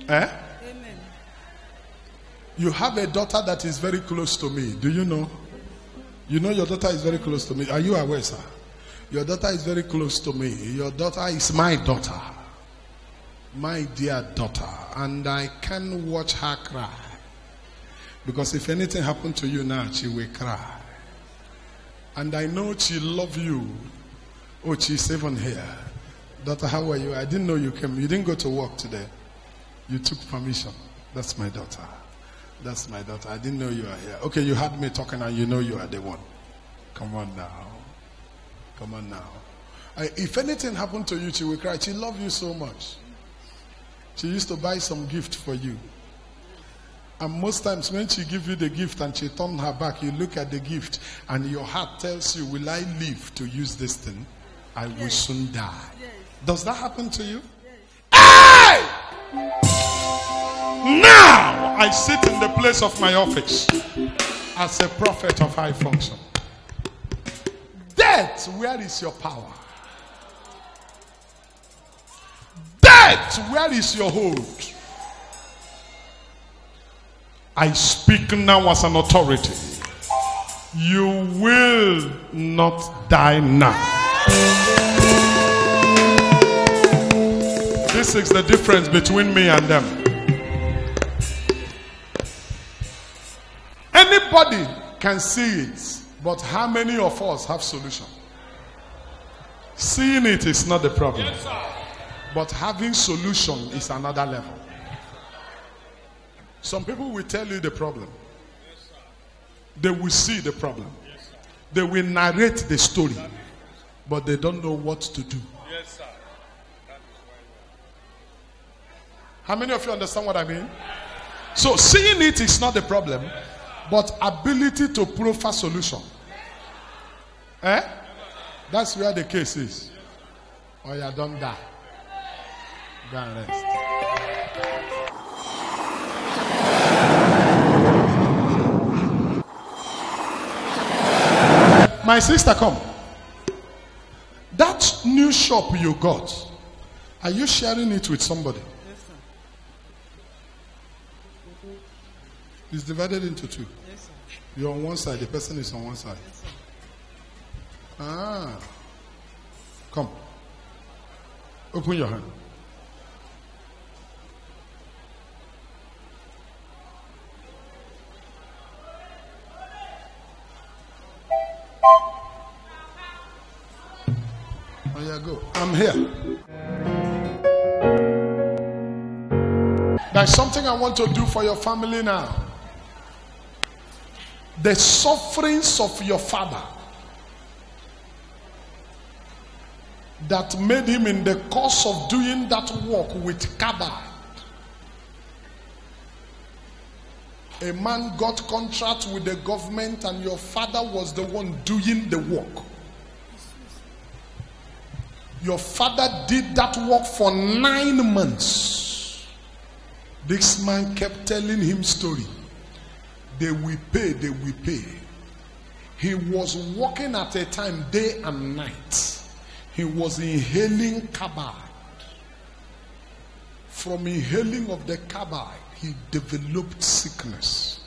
Eh? Amen. You have a daughter that is very close to me. Do you know? You know your daughter is very close to me. Are you aware, sir? Your daughter is very close to me. Your daughter is my daughter. My dear daughter. And I can watch her cry. Because if anything happened to you now, she will cry. And I know she loves you. Oh, she's even here. Daughter, how are you? I didn't know you came. You didn't go to work today. You took permission. That's my daughter. That's my daughter. I didn't know you are here. Okay, you heard me talking and you know you are the one. Come on now. Come on now. If anything happened to you, she will cry. She loves you so much. She used to buy some gift for you. And most times when she gives you the gift and she turns her back, you look at the gift and your heart tells you, will I live to use this thing? I will soon die. Yes. Does that happen to you? Yes. Hey! Now I sit in the place of my office as a prophet of high function. Death, where is your power? Death, where is your hold? I speak now as an authority. You will not die now. This is the difference between me and them. Everybody can see it, but how many of us have solution? Seeing it is not the problem, but having solution is another level. Some people will tell you the problem. They will see the problem. They will narrate the story, but they don't know what to do. How many of you understand what I mean? So seeing it is not the problem, but ability to proffer solution. That's where the case is. Oh, you don't die. Go and rest. My sister, come. That new shop you got, are you sharing it with somebody? Yes, sir. It's divided into two. Yes, sir. You're on one side, the person is on one side. Yes, sir. Ah. Come. Open your hand. Oh, yeah, go. I'm here. There's something I want to do for your family now. The sufferings of your father that made him, in the course of doing that work with Kabah, a man got contract with the government and your father was the one doing the work. Your father did that work for 9 months. This man kept telling him story. They will pay, they will pay. He was working at a time, day and night. He was inhaling carbide. From inhaling of the carbide, he developed sickness.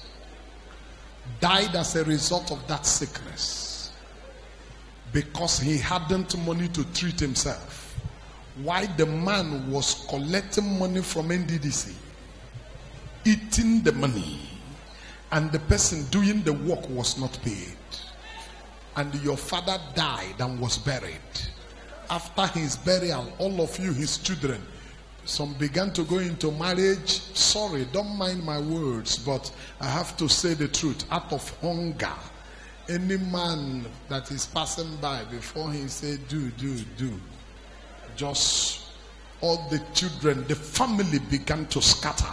Died as a result of that sickness. Because he hadn't money to treat himself. Why the man was collecting money from NDDC, eating the money, and the person doing the work was not paid. And your father died and was buried. After his burial, all of you, his children, some began to go into marriage. Sorry, don't mind my words, but I have to say the truth. Out of hunger, any man that is passing by, before he say do, just all the children, the family began to scatter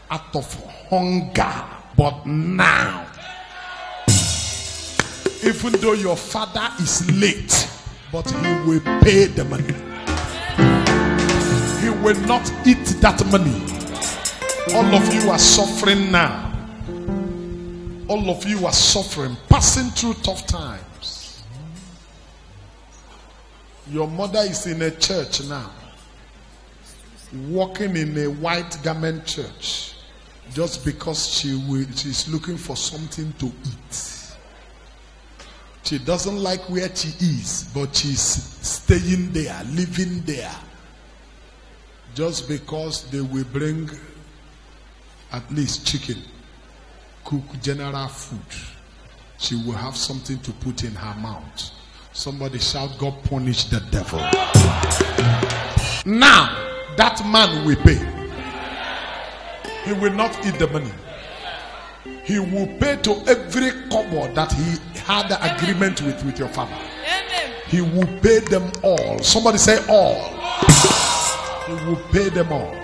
out of hunger. But now, even though your father is late, but he will pay the money. He will not eat that money. All of you are suffering now. All of you are suffering, passing through tough times. Your mother is in a church now, walking in a white garment church, just because she's looking for something to eat. She doesn't like where she is, but she's staying there, living there, just because they will bring at least chicken, cook general food. She will have something to put in her mouth. Somebody shout, God punish the devil. Now, that man will pay. He will not eat the money. He will pay to every kobo that he had an agreement with your father. Amen. He will pay them all. Somebody say all. He will pay them all.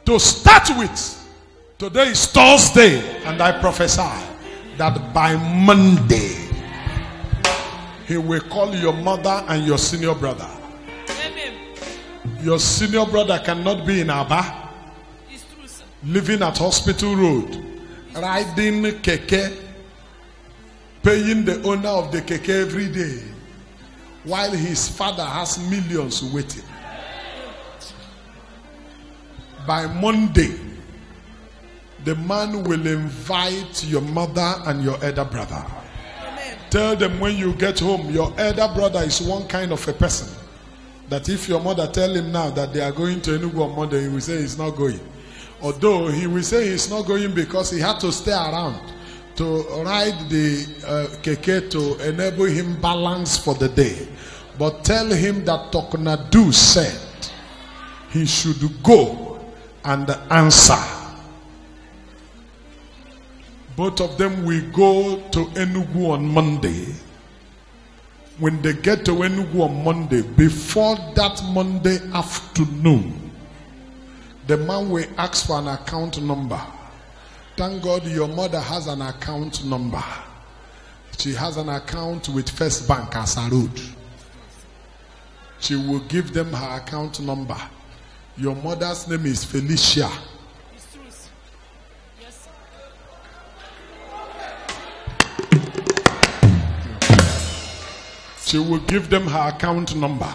To start with, today is Thursday, and I prophesy that by Monday, he will call your mother and your senior brother. Amen. Your senior brother cannot be in Aba, It's true, sir. living at Hospital Road, riding keke, paying the owner of the keke every day, while his father has millions waiting. By Monday, the man will invite your mother and your elder brother. Amen. Tell them when you get home, your elder brother is one kind of a person that if your mother tell him now that they are going to Enugu on Monday, he will say he's not going. Although he will say he's not going because he had to stay around to ride the keke to enable him balance for the day. But tell him that Talknado said he should go and answer. Both of them will go to Enugu on Monday. When they get to Enugu on Monday, before that Monday afternoon, the man will ask for an account number. Thank God your mother has an account number. She has an account with First Bank as a road. She will give them her account number. Your mother's name is Felicia. It's true, sir. Yes, sir. She will give them her account number.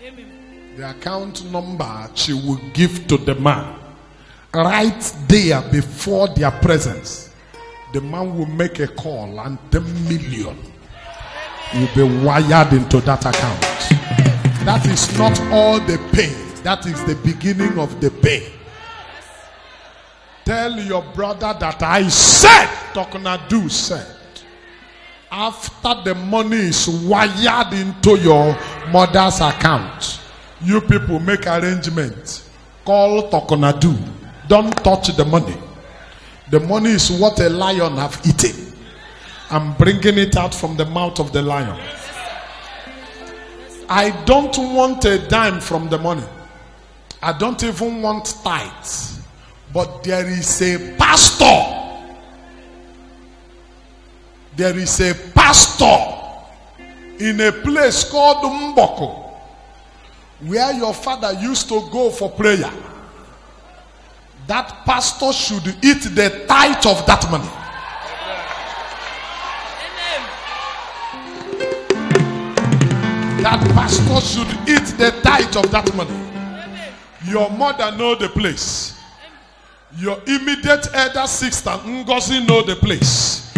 Amen. The account number she will give to the man. Right there before their presence, the man will make a call and 10 million will be wired into that account. That is not all the pay. That is the beginning of the pay. Tell your brother that I said, Talknado said, after the money is wired into your mother's account, you people make arrangements. Call Talknado. Don't touch the money. The money is what a lion have eaten. I'm bringing it out from the mouth of the lion. I don't want a dime from the money. I don't even want tithes. But there is a pastor. There is a pastor in a place called Mboko, where your father used to go for prayer. That pastor should eat the tithe of that money. Amen. That pastor should eat the tithe of that money. Your mother know the place. Your immediate elder sister Ngozi know the place.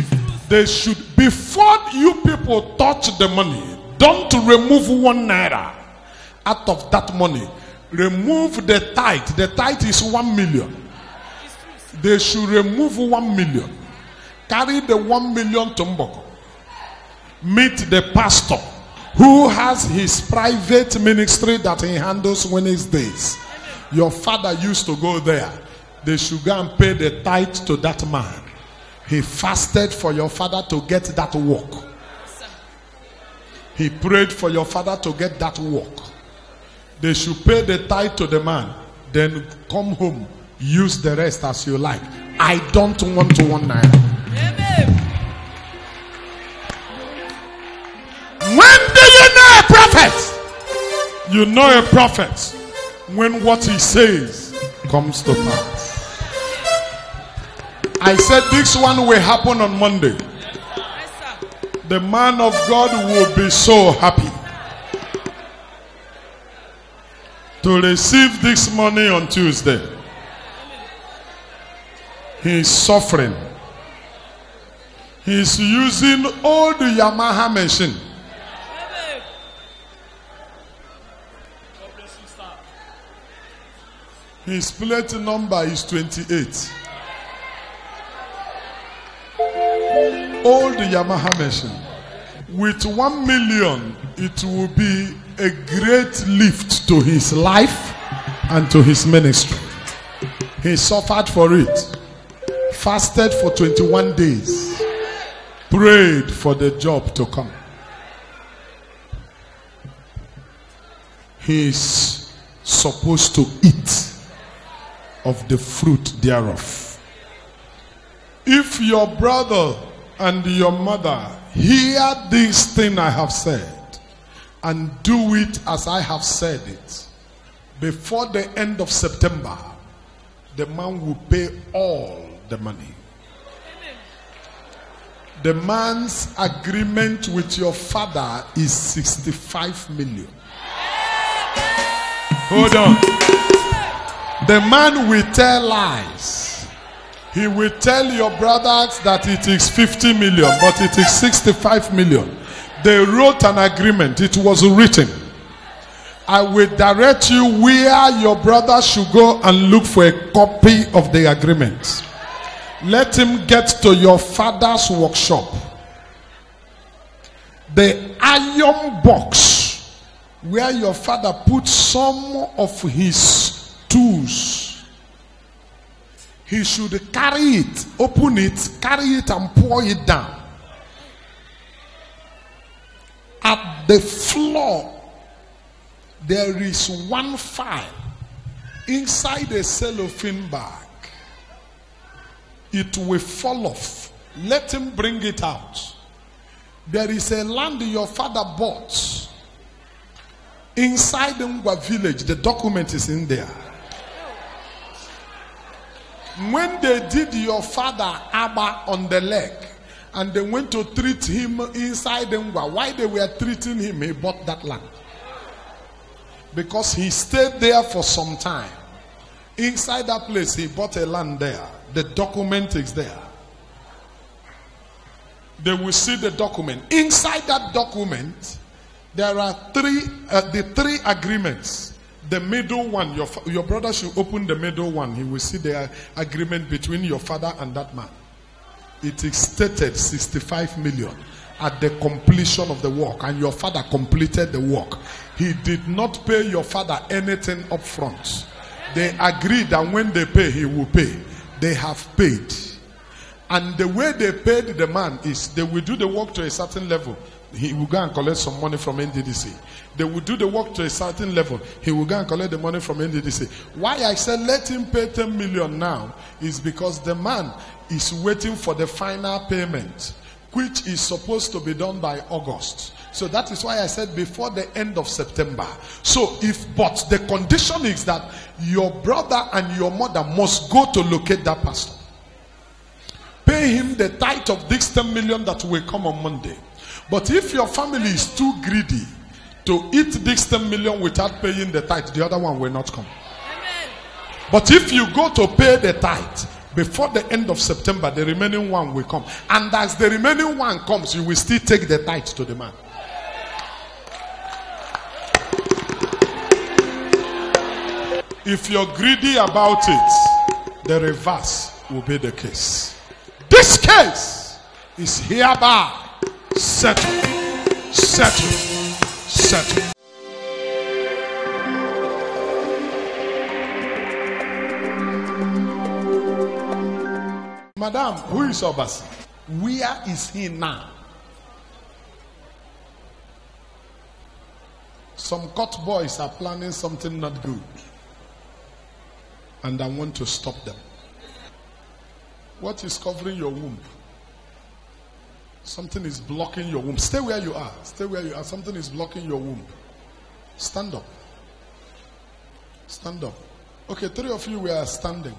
They should, before you people touch the money, don't remove 1 naira out of that money. Remove the tithe. The tithe is 1 million. They should remove 1 million. Carry the 1 million to Mboko. Meet the pastor who has his private ministry that he handles Wednesdays. Your father used to go there. They should go and pay the tithe to that man. He fasted for your father to get that work. He prayed for your father to get that work. They should pay the tithe to the man. Then come home. Use the rest as you like. I don't want 1 naira. Amen. When do you know a prophet? You know a prophet when what he says comes to pass. I said this one will happen on Monday. Yes, sir. The man of God will be so happy to receive this money on Tuesday. He is suffering. He is using old Yamaha machine. Amen. His plate number is 28. Old Yamaha machine. With 1 million, it will be a great lift to his life and to his ministry. He suffered for it. Fasted for 21 days. Prayed for the job to come. He is supposed to eat of the fruit thereof. If your brother and your mother hear this thing I have said and do it as I have said it, before the end of September, the man will pay all the money. The man's agreement with your father is 65 million. Hold on. The man will tell lies. He will tell your brothers that it is 50 million, but it is 65 million. They wrote an agreement. It was written. I will direct you where your brother should go and look for a copy of the agreement. Let him get to your father's workshop. The iron box where your father put some of his tools. He should carry it, open it, carry it and pour it down. At the floor, there is one file inside a cellophane bag. It will fall off. Let him bring it out. There is a land your father bought inside Ngwa village. The document is in there. When they did your father Abba on the leg and they went to treat him inside Ngwa, why they were treating him, he bought that land. Because he stayed there for some time. Inside that place, he bought a land there. The document is there. They will see the document. Inside that document, there are the three agreements. The middle one, your brother should open the middle one. He will see the agreement between your father and that man. It is stated 65 million at the completion of the work, and your father completed the work. He did not pay your father anything up front. They agreed that when they pay, he will pay. They have paid. And the way they paid the man is they will do the work to a certain level. He will go and collect some money from NDDC. They will do the work to a certain level. He will go and collect the money from NDDC. Why I said let him pay 10 million now is because the man is waiting for the final payment, which is supposed to be done by August. So that is why I said before the end of September. So but the condition is that your brother and your mother must go to locate that pastor. Pay him the tithe of this 10 million that will come on Monday. But if your family is too greedy to eat this 10 million without paying the tithe, the other one will not come. Amen. But if you go to pay the tithe before the end of September, the remaining one will come. And as the remaining one comes, you will still take the tithe to the man. If you're greedy about it, the reverse will be the case. This case is hereby settled. Settled. Settled. Madam, who is Obasi? Where is he now? Some court boys are planning something not good. And I want to stop them. What is covering your womb? Something is blocking your womb. Stay where you are. Stay where you are. Something is blocking your womb. Stand up. Stand up. Okay, 3 of you were standing.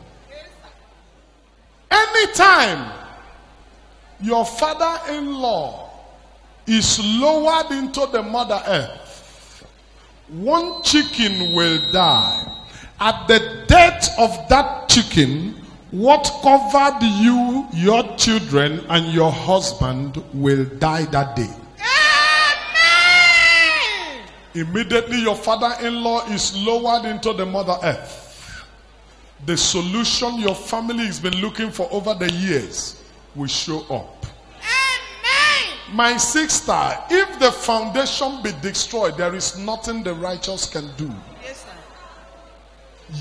Anytime your father-in-law is lowered into the Mother Earth, one chicken will die. At the death of that chicken, what covered you, your children, and your husband will die that day. Amen. Immediately your father-in-law is lowered into the Mother Earth. The solution your family has been looking for over the years will show up. Amen. My sister, if the foundation be destroyed, there is nothing the righteous can do. Yes, sir.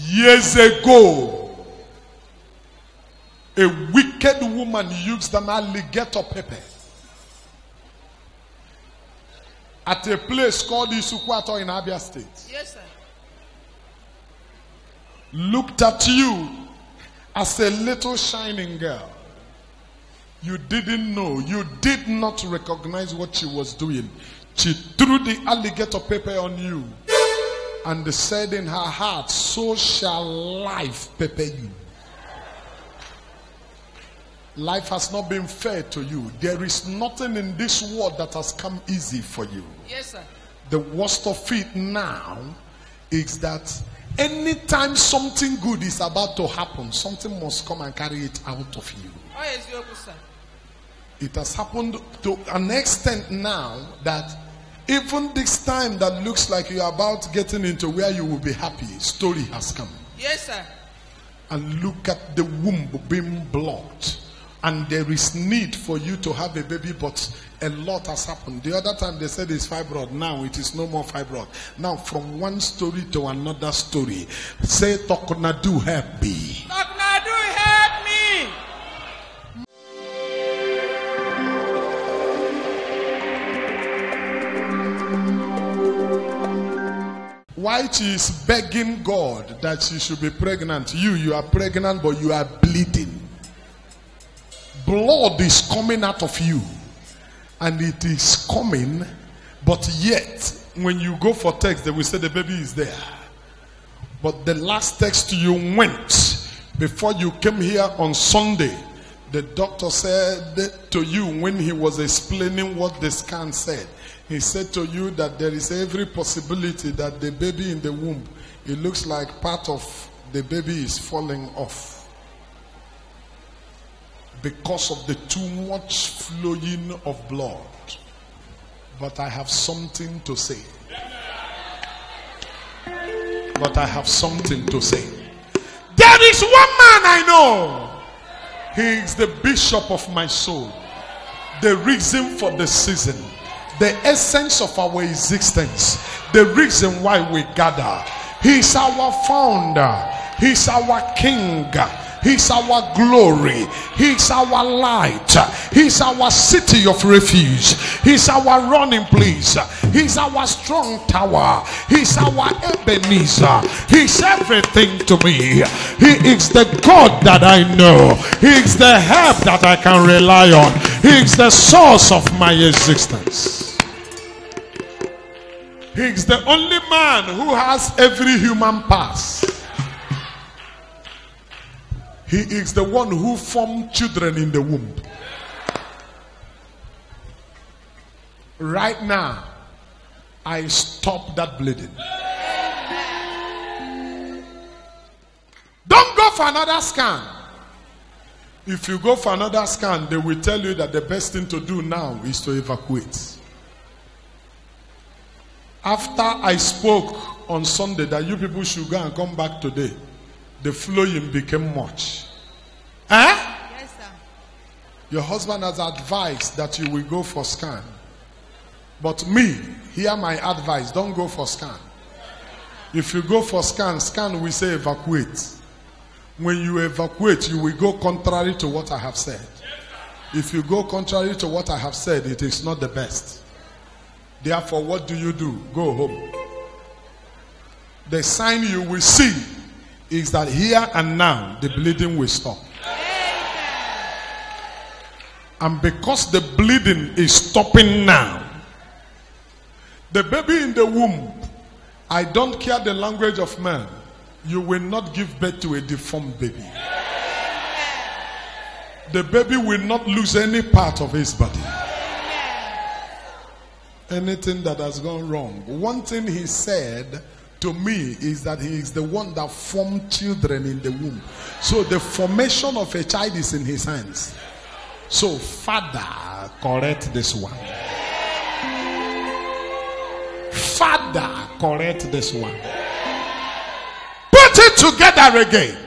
Years ago, a wicked woman used an alligator pepper at a place called Isukwato in Abia State. Yes, sir. Looked at you as a little shining girl. You didn't know. You did not recognize what she was doing. She threw the alligator pepper on you and said in her heart, so shall life pepper you. Life has not been fair to you. There is nothing in this world that has come easy for you. Yes, sir. The worst of it now is that anytime something good is about to happen, something must come and carry it out of you. Oh, yes, you sir. It has happened to an extent now that even this time that looks like you are about getting into where you will be happy, story has come. Yes, sir. and look at the womb being blocked, and there is need for you to have a baby, but a lot has happened. The other time they said it's fibroid. Now it is no more fibroid. Now from one story to another story. Say, Talknado, help me. Talknado, help me. While she is begging God that she should be pregnant, you are pregnant, but you are bleeding. Blood is coming out of you, and it is coming, but yet when you go for text, they will say the baby is there. But the last text you went before you came here on Sunday, the doctor said to you when he was explaining what the scan said, he said to you that there is every possibility that the baby in the womb, it looks like part of the baby is falling off because of the too much flowing of blood. But I have something to say. But I have something to say. There is one man I know. He is the bishop of my soul, the reason for the season, the essence of our existence, the reason why we gather. He's our founder. He's our king. He's our glory. He's our light. He's our city of refuge. He's our running place. He's our strong tower. He's our Ebenezer. He's everything to me. He is the God that I know. He is the help that I can rely on. He is the source of my existence. He is the only man who has every human past. He is the one who formed children in the womb. Right now, I stop that bleeding. Don't go for another scan. If you go for another scan, they will tell you that the best thing to do now is to evacuate. After I spoke on Sunday that you people should go and come back today, the flowing became much. Yes, sir. Your husband has advised that you will go for scan. But me, hear my advice, don't go for scan. If you go for scan, we say evacuate. When you evacuate, you will go contrary to what I have said. If you go contrary to what I have said, it is not the best. Therefore, what do? Go home. The sign you will see is that here and now the bleeding will stop. And because the bleeding is stopping now, the baby in the womb, I don't care the language of man, you will not give birth to a deformed baby. The baby will not lose any part of his body. Anything that has gone wrong. One thing he said to me is that he is the one that formed children in the womb. So the formation of a child is in his hands. So Father, correct this one. Father, correct this one. Put it together again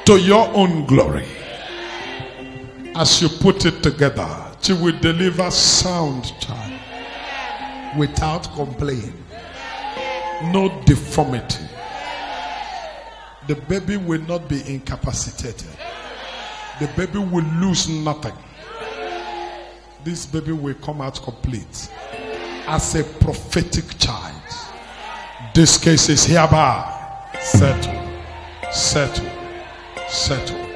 to your own glory. As you put it together, she will deliver sound child without complaint. No deformity. The baby will not be incapacitated. The baby will lose nothing. This baby will come out complete as a prophetic child. This case is hereby settled. Settled. Settled.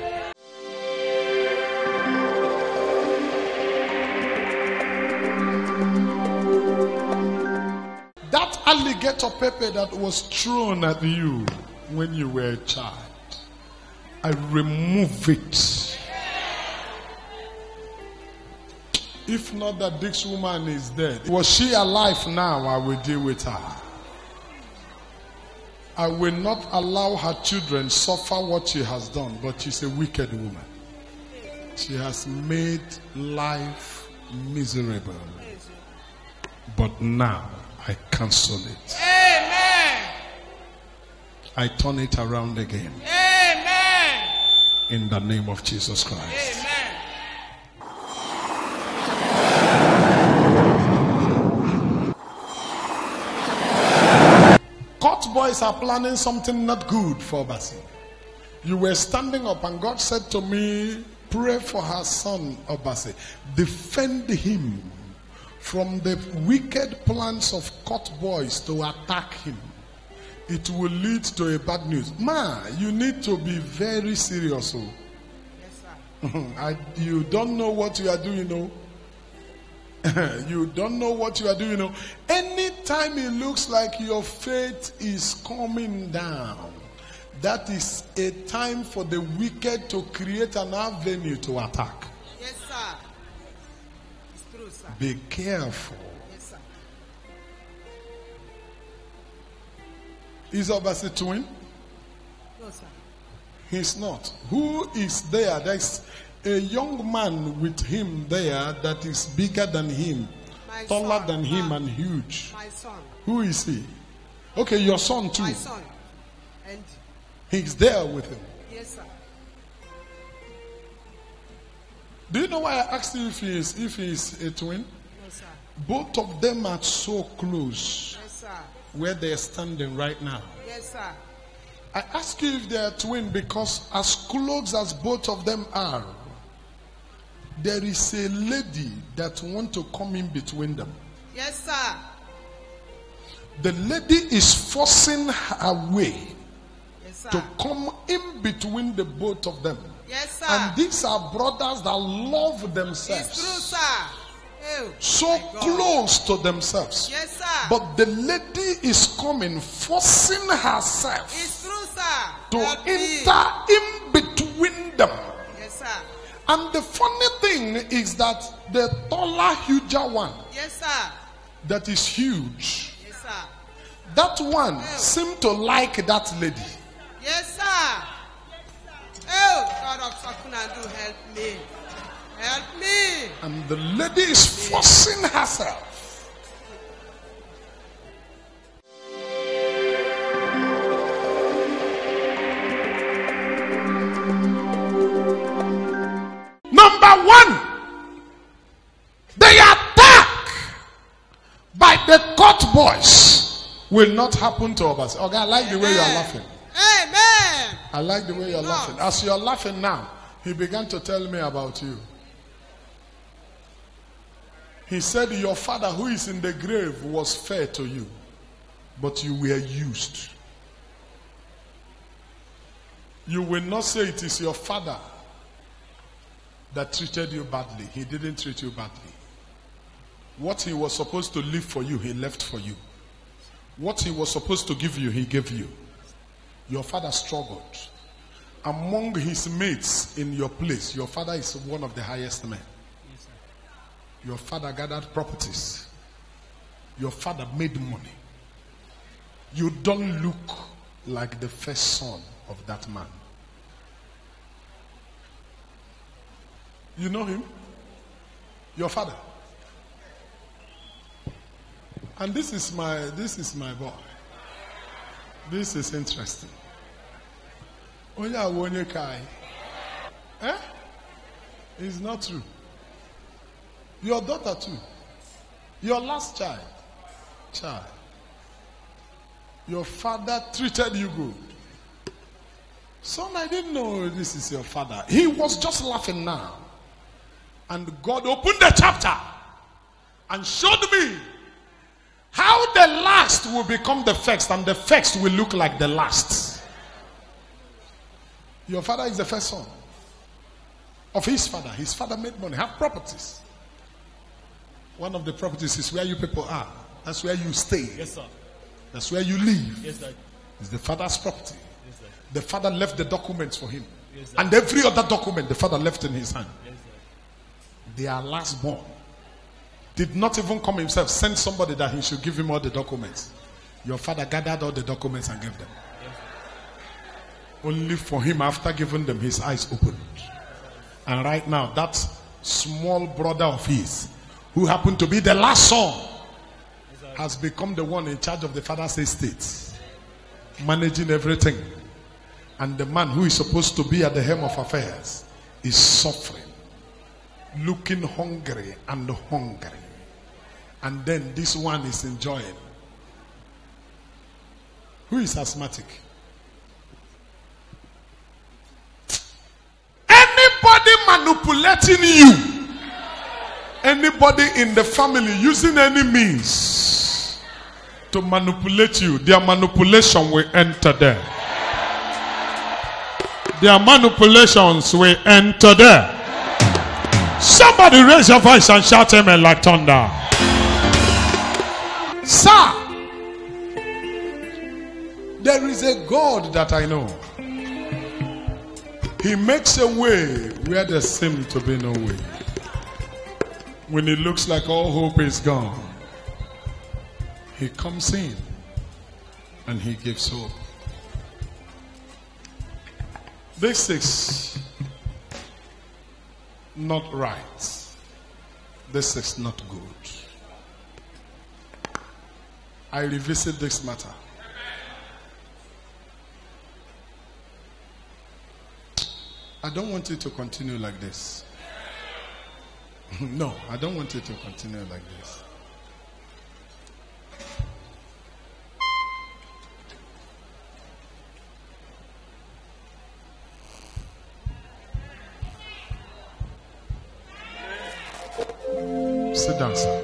That alligator pepper that was thrown at you when you were a child, I remove it. If not that this woman is dead, was she alive now, I will deal with her. I will not allow her children suffer what she has done, but she's a wicked woman. She has made life miserable. But now I cancel it. Amen. I turn it around again. Amen. in the name of Jesus Christ. Amen. Court boys are planning something not good for Obasi. You were standing up and God said to me, pray for her son Obasi. Defend him from the wicked plans of court boys to attack him. It will lead to a bad news. Ma, you need to be very serious. Oh. Yes, sir. You don't know what you are doing, oh. You don't know what you are doing. You know, anytime it looks like your faith is coming down, that is a time for the wicked to create an avenue to attack. Yes, sir. It's true, sir. Be careful. Yes, sir. Is Obasi twin? No, sir. He's not. Who is there? There's a young man with him there that is bigger than him, My taller son, than him, ma. and huge. My son. Who is he? Okay, your son too. My son. And He's there with him. yes, sir. Do you know why I asked you if he is a twin? No, sir. Both of them are so close Yes, sir. where they're standing right now. Yes, sir. I ask you if they're twin because as close as both of them are, there is a lady that wants to come in between them. Yes, sir. The lady is forcing her way Yes, sir. to come in between the both of them. Yes, sir. And these are brothers that love It's themselves. true, sir. Oh, So my God. close to themselves. Yes, sir. But the lady is coming, forcing herself It's true, sir. to Help me. enter in between them. Yes, sir. And the funny thing is that the taller, huger one Yes, sir. that is huge, Yes, sir. that one seemed to like that lady. Yes, sir. Oh, God of Talknado, help me. Help me. And the lady is forcing herself. Number one, the attack by the court boys will not happen to us. Okay, I like the way you are laughing. Amen. I like the way you're laughing. As you're laughing now, he began to tell me about you. He said, your father who is in the grave was fair to you, but you were used. You will not say it is your father that treated you badly. He didn't treat you badly. What he was supposed to leave for you, he left for you. What he was supposed to give you, he gave you. Your father struggled. Among his mates in your place, your father is one of the highest men. Your father gathered properties. Your father made money. You don't look like the first son of that man. You know him? Your father. And this is my boy. This is interesting. Onye kai. Eh? It's not true. Your daughter too. Your last child. Your father treated you good. Son, I didn't know this is your father. He was just laughing now. And God opened the chapter and showed me how the last will become the first and the first will look like the last. Your father is the first son of his father. His father made money, have properties. One of the properties is where you people are. That's where you stay. Yes, sir. That's where you live. Yes, sir. It's the father's property. Yes, sir. The father left the documents for him. Yes, sir. And every other document the father left in his hand. Yes, sir. They are last born. Did not even come himself. Sent somebody that he should give him all the documents. Your father gathered all the documents and gave them. Yes, Only for him, after giving them, his eyes opened. And right now, that small brother of his, who happened to be the last son, has become the one in charge of the father's estate, managing everything. And the man who is supposed to be at the helm of affairs is suffering, looking hungry and hungry. And then this one is enjoying. Who is asthmatic? Anybody manipulating you, anybody in the family using any means to manipulate you, their manipulation will enter there. Their manipulations will enter there. Somebody raise your voice and shout amen like thunder. Sir, there is a God that I know. He makes a way where there seems to be no way. When it looks like all hope is gone, He comes in and He gives hope. This is not right. This is not good. I revisit this matter. I don't want it to continue like this. No, I don't want it to continue like this. Sit down, sir.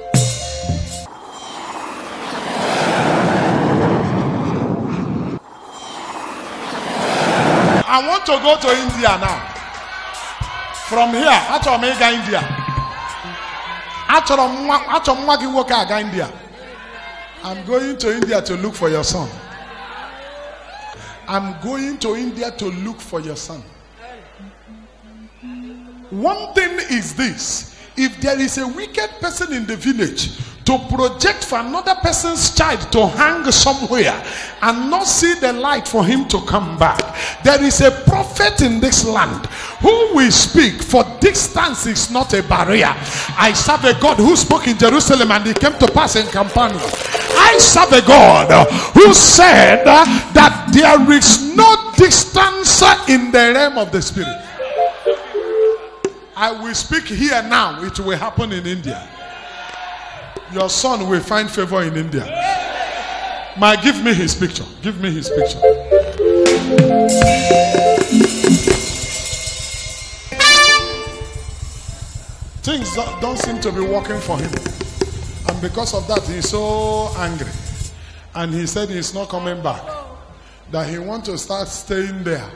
I want to go to India now. From here, achọrọ m ịga India. Achọrọ m nwa gị nwoke aga India. I'm going to India to look for your son. I'm going to India to look for your son. One thing is this. If there is a wicked person in the village to project for another person's child to hang somewhere and not see the light for him to come back, there is a prophet in this land who will speak, for distance is not a barrier. I serve a God who spoke in Jerusalem and it came to pass in Campania. I serve a God who said that there is no distance in the realm of the spirit. I will speak here now. It will happen in India. Your son will find favor in India. Give me his picture. Give me his picture. Things don't seem to be working for him. And because of that, he's so angry. And he said he's not coming back. That he wants to start staying there.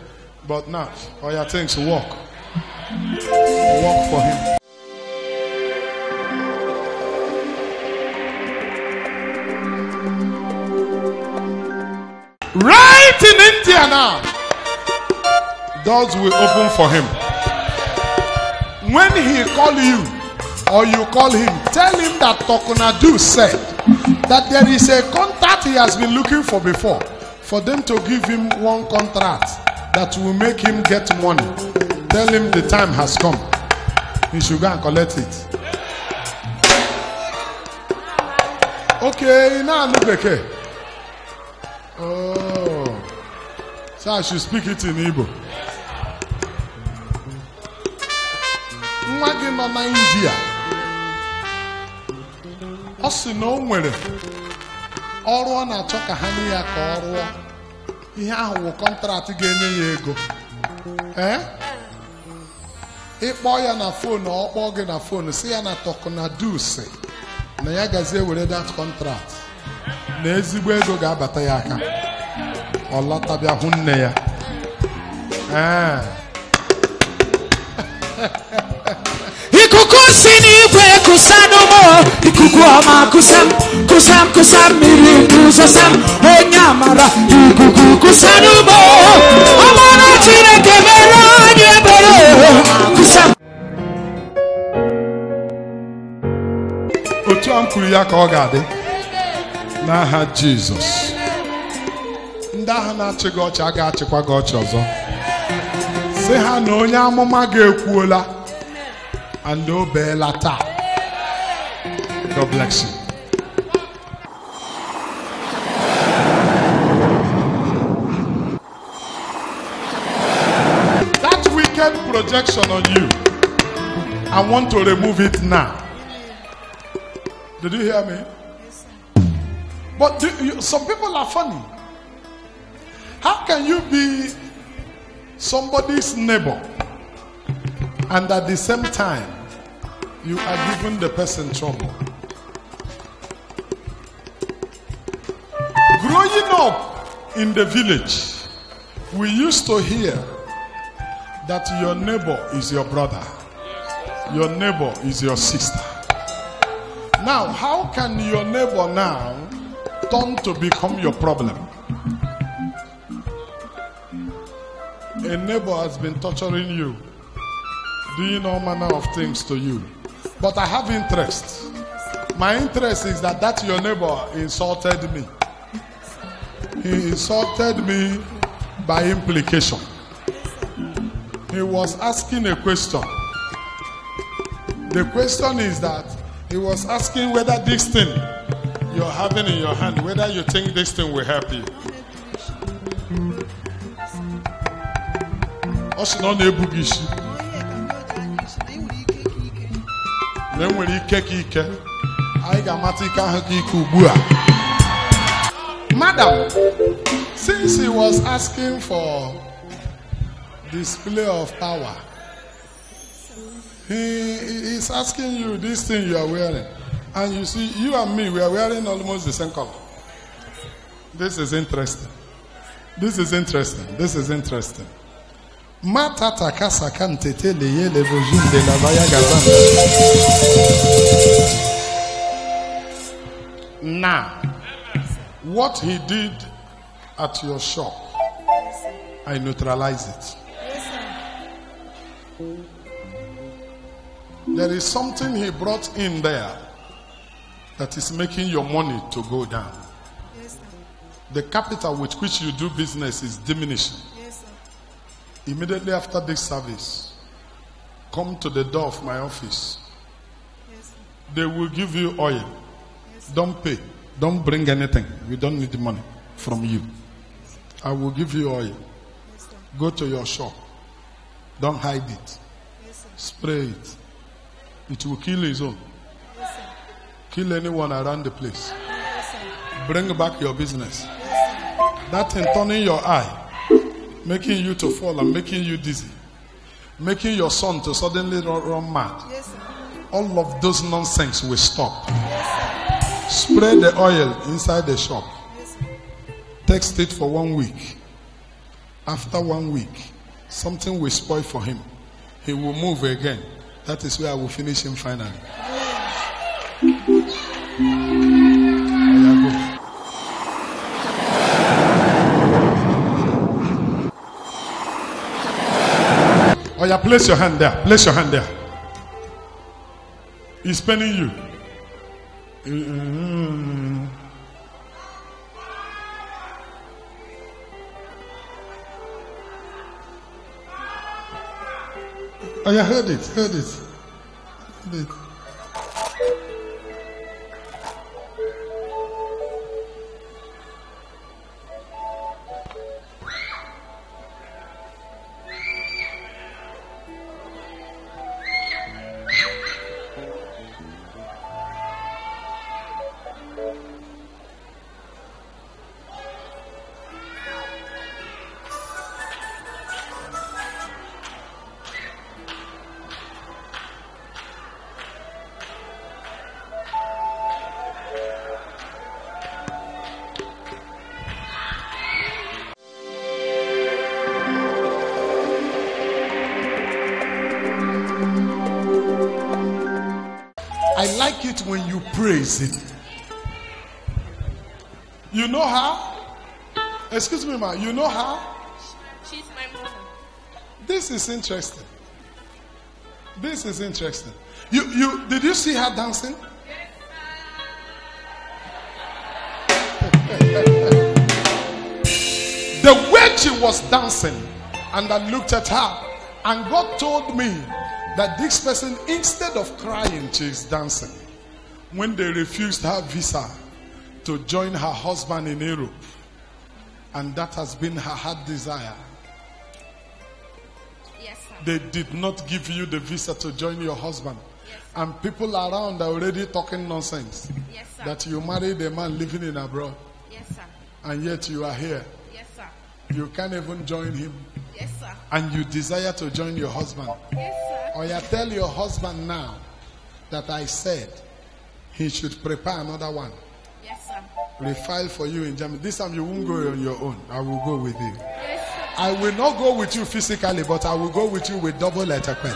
But now, all your things work. Work for him. Right in India now, doors will open for him. When he call you or you call him, tell him that Talknado said that there is a contract he has been looking for before, for them to give him one contract that will make him get money. Tell him the time has come. He should go and collect it. Okay, now look okay. Oh, so I should speak it in Igbo. Nwa gị nọ na India. Ọ sị na o nwere ọrụ ọ na-achọ ka ha nye ya ka ọ rụọ. Ihe ahụ wụ kọntraktị ga-enye ya ego. Ịkpọ ya na phone, ọ kpọọ gị na phone, sị ya na Talknado sị na ya gazie were that contract. Na ezigbo ego ga-abata ya aka. Ọ lọta bịa hụ nne ya. Ikuku si n'igwe kusanụ m, ikuku ọma kusam, kusam kusam mmiri n'ụzọsam, onye amara ikuku kusanụ m, ọmara Chineke mere anyị ebere kusam. Otu a m kwuru ya ka ọ ga-adị n'aha Jizọs. Ndị ahụ na-achị gị ọchị agaghị achịkwa gị ọchị ọzọ. Sị ha na onye amụma ga-ekwuola and obeela taa. God bless you. projection on you. I want to remove it now. Did you hear me? Yes, sir. But some people are funny. How can you be somebody's neighbor and at the same time you are giving the person trouble? Growing up in the village, we used to hear that your neighbor is your brother, your neighbor is your sister. Now, how can your neighbor now turn to become your problem? A neighbor has been torturing you, doing all manner of things to you. But I have interest. My interest is that your neighbor insulted me. He insulted me by implication. He was asking a question. The question is that he was asking whether this thing you're having in your hand, whether you think this thing will help you. Madam, since he was asking for display of power, he is asking you this thing you are wearing. And you see, you and me, we are wearing almost the same color. This is interesting. This is interesting. This is interesting. Now, what he did at your shop, I neutralize it. There is something he brought in there that is making your money to go down. The capital with which you do business is diminishing. Immediately after this service, come to the door of my office. They will give you oil. Don't pay. Don't bring anything. We don't need the money from you. I will give you oil. Go to your shop. Don't hide it. Spray it. It will kill his own. Kill anyone around the place. Bring back your business. That in turning your eye, making you to fall and making you dizzy, making your son to suddenly run mad. All of those nonsense will stop. Spray the oil inside the shop. Text it for 1 week. After 1 week, something will spoil for him. He will move again. That is where I will finish him finally. Oh yeah, place your hand there. Place your hand there. He's penning you. Oh yeah, heard it. Heard it. Heard it. I like it when you praise it. You know her? Excuse me, ma. You know her? She's my mother. This is interesting. This is interesting. Did you see her dancing? The way she was dancing, and I looked at her, and God told me that this person, instead of crying, she is dancing. When they refused her visa to join her husband in Europe, and that has been her heart desire. Yes, sir. they did not give you the visa to join your husband. Yes. And people around are already talking nonsense. Yes, sir. That you married a man living in abroad. Yes, sir. And yet you are here. Yes, sir. You can't even join him. Yes, sir. And you desire to join your husband. Yes, sir. Or you tell your husband now that I said he should prepare another one. Yes, sir. Refile for you in Germany. This time you won't go on your own. I will go with you. Yes, sir. I will not go with you physically, but I will go with you with double letter pen.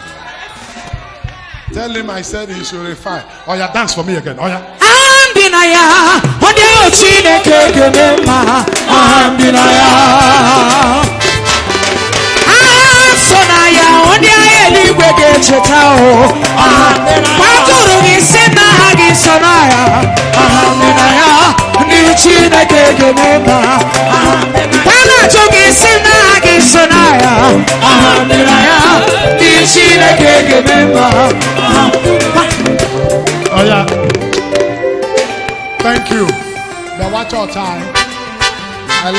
Tell him I said he should refile. Oh yeah, dance for me again. Oh yeah. Ambinaya, onye Chineke gemema. Ambinaya, Sonaya, onye eluigwe ga-echeta o. Kwaturu gị si na ha gị Sonaya. Ambinaya, ndị Chineke gemema. Kwaturu gị si na ha gị Sonaya. Ambinaya, ndị Chineke gemema. Oh yeah. Thank you. Now watch your time. I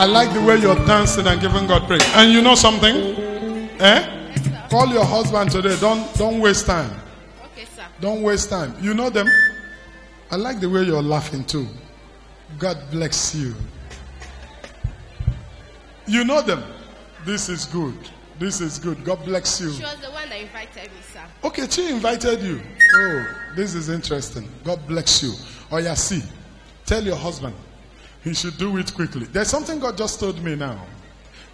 like the way you're dancing and giving God praise. And you know something? Eh? Call your husband today. Don't waste time. Okay, sir. Don't waste time. You know them? I like the way you're laughing too. God bless you. You know them. This is good. This is good. God bless you. She was the one that invited me, sir. Okay, she invited you. Oh, this is interesting. God bless you. Oh yeah, see. Tell your husband he should do it quickly. There's something God just told me now.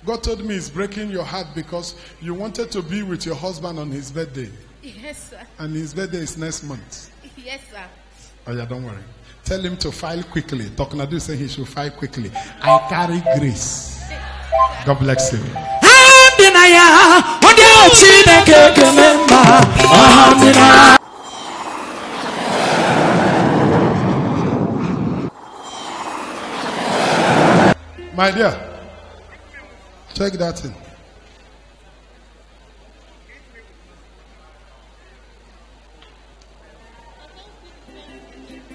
God told me it's breaking your heart because you wanted to be with your husband on his birthday. Yes, sir. And his birthday is next month. Yes, sir. Oh yeah, don't worry. Tell him to file quickly. Talknado say he should file quickly. I carry grace. God bless you. Ambinaya, onye Chineke gemema. Ambinaya. My dear, check that in.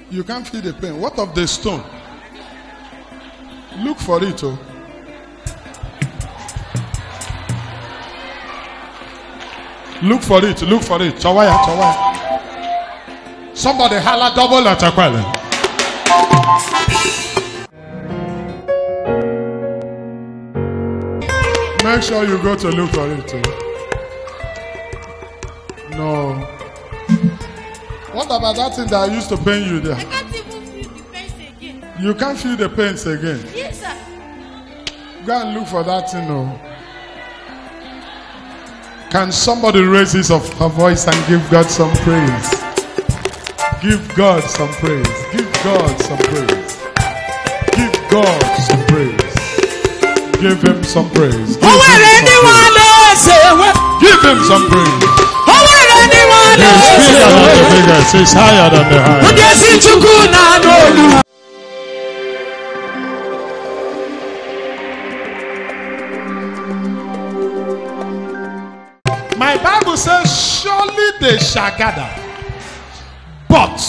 You can't feel the pain. What of the stone? Look for it, oh. Look for it, look for it. Chawaya, chawaya. Somebody holla double at Akwele. Make sure you go to look for it too. No. What about that thing that used to pain you there? I can't even feel the pains again. You can't feel the pains again. Yes, sir. Go and look for that thing, no. Can somebody raise his of her voice and give God some praise? Give God some praise. Give God some praise. Give God some praise. Give him some praise. Give him some praise. He's bigger than the biggest. He's higher than the highest. My Bible says, surely they shall gather. But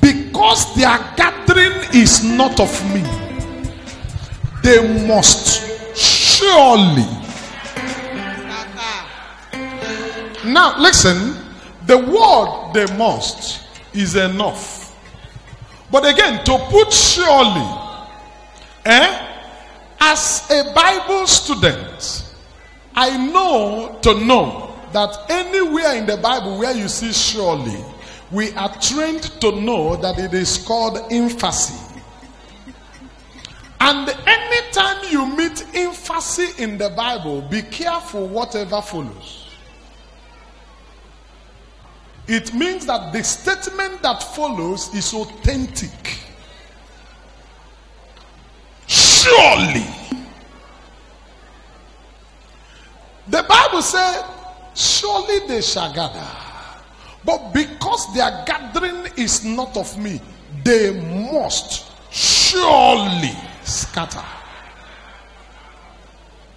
because their gathering is not of me, they must surely. Now listen, the word they must is enough. But again, to put surely, as a Bible student, I know that anywhere in the Bible where you see surely, we are trained to know that it is called emphasis. And anytime you meet emphasis in the Bible, be careful whatever follows. It means that the statement that follows is authentic. Surely. The Bible says, surely they shall gather. But because their gathering is not of me, they must surely scatter.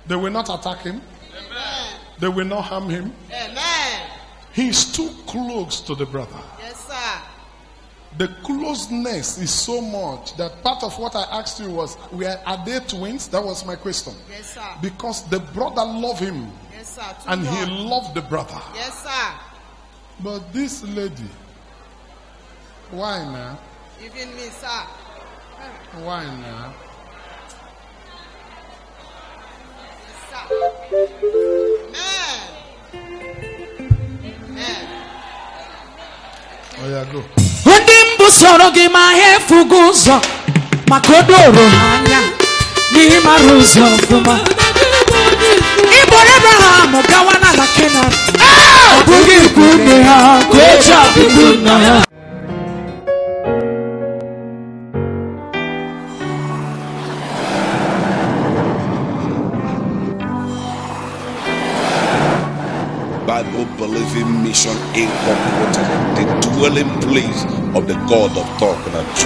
They will not attack him. Amen. They will not harm him. Amen. He is too close to the brother. Yes, sir. The closeness is so much that part of what I asked you was, are they twins? That was my question. Yes, sir. Because the brother loved him. Yes, sir. Too And he much. loved the brother. Yes, sir. But this lady, why now? Even me, sir. Why now? Yes, sir. Amen. Amen. Oh yeah, go. ndị mbụ soro gị ma ha efugo ụzọ maka odoro ha anya n'ịmara ụzọ ọfụma ịbụrụ Abraham gawa n'ala Kenan ọ bụghị ikwu nne ha ka o ji abụghị nna ha. Bible believing mission incorporated, the dwelling place of the God of Talknado.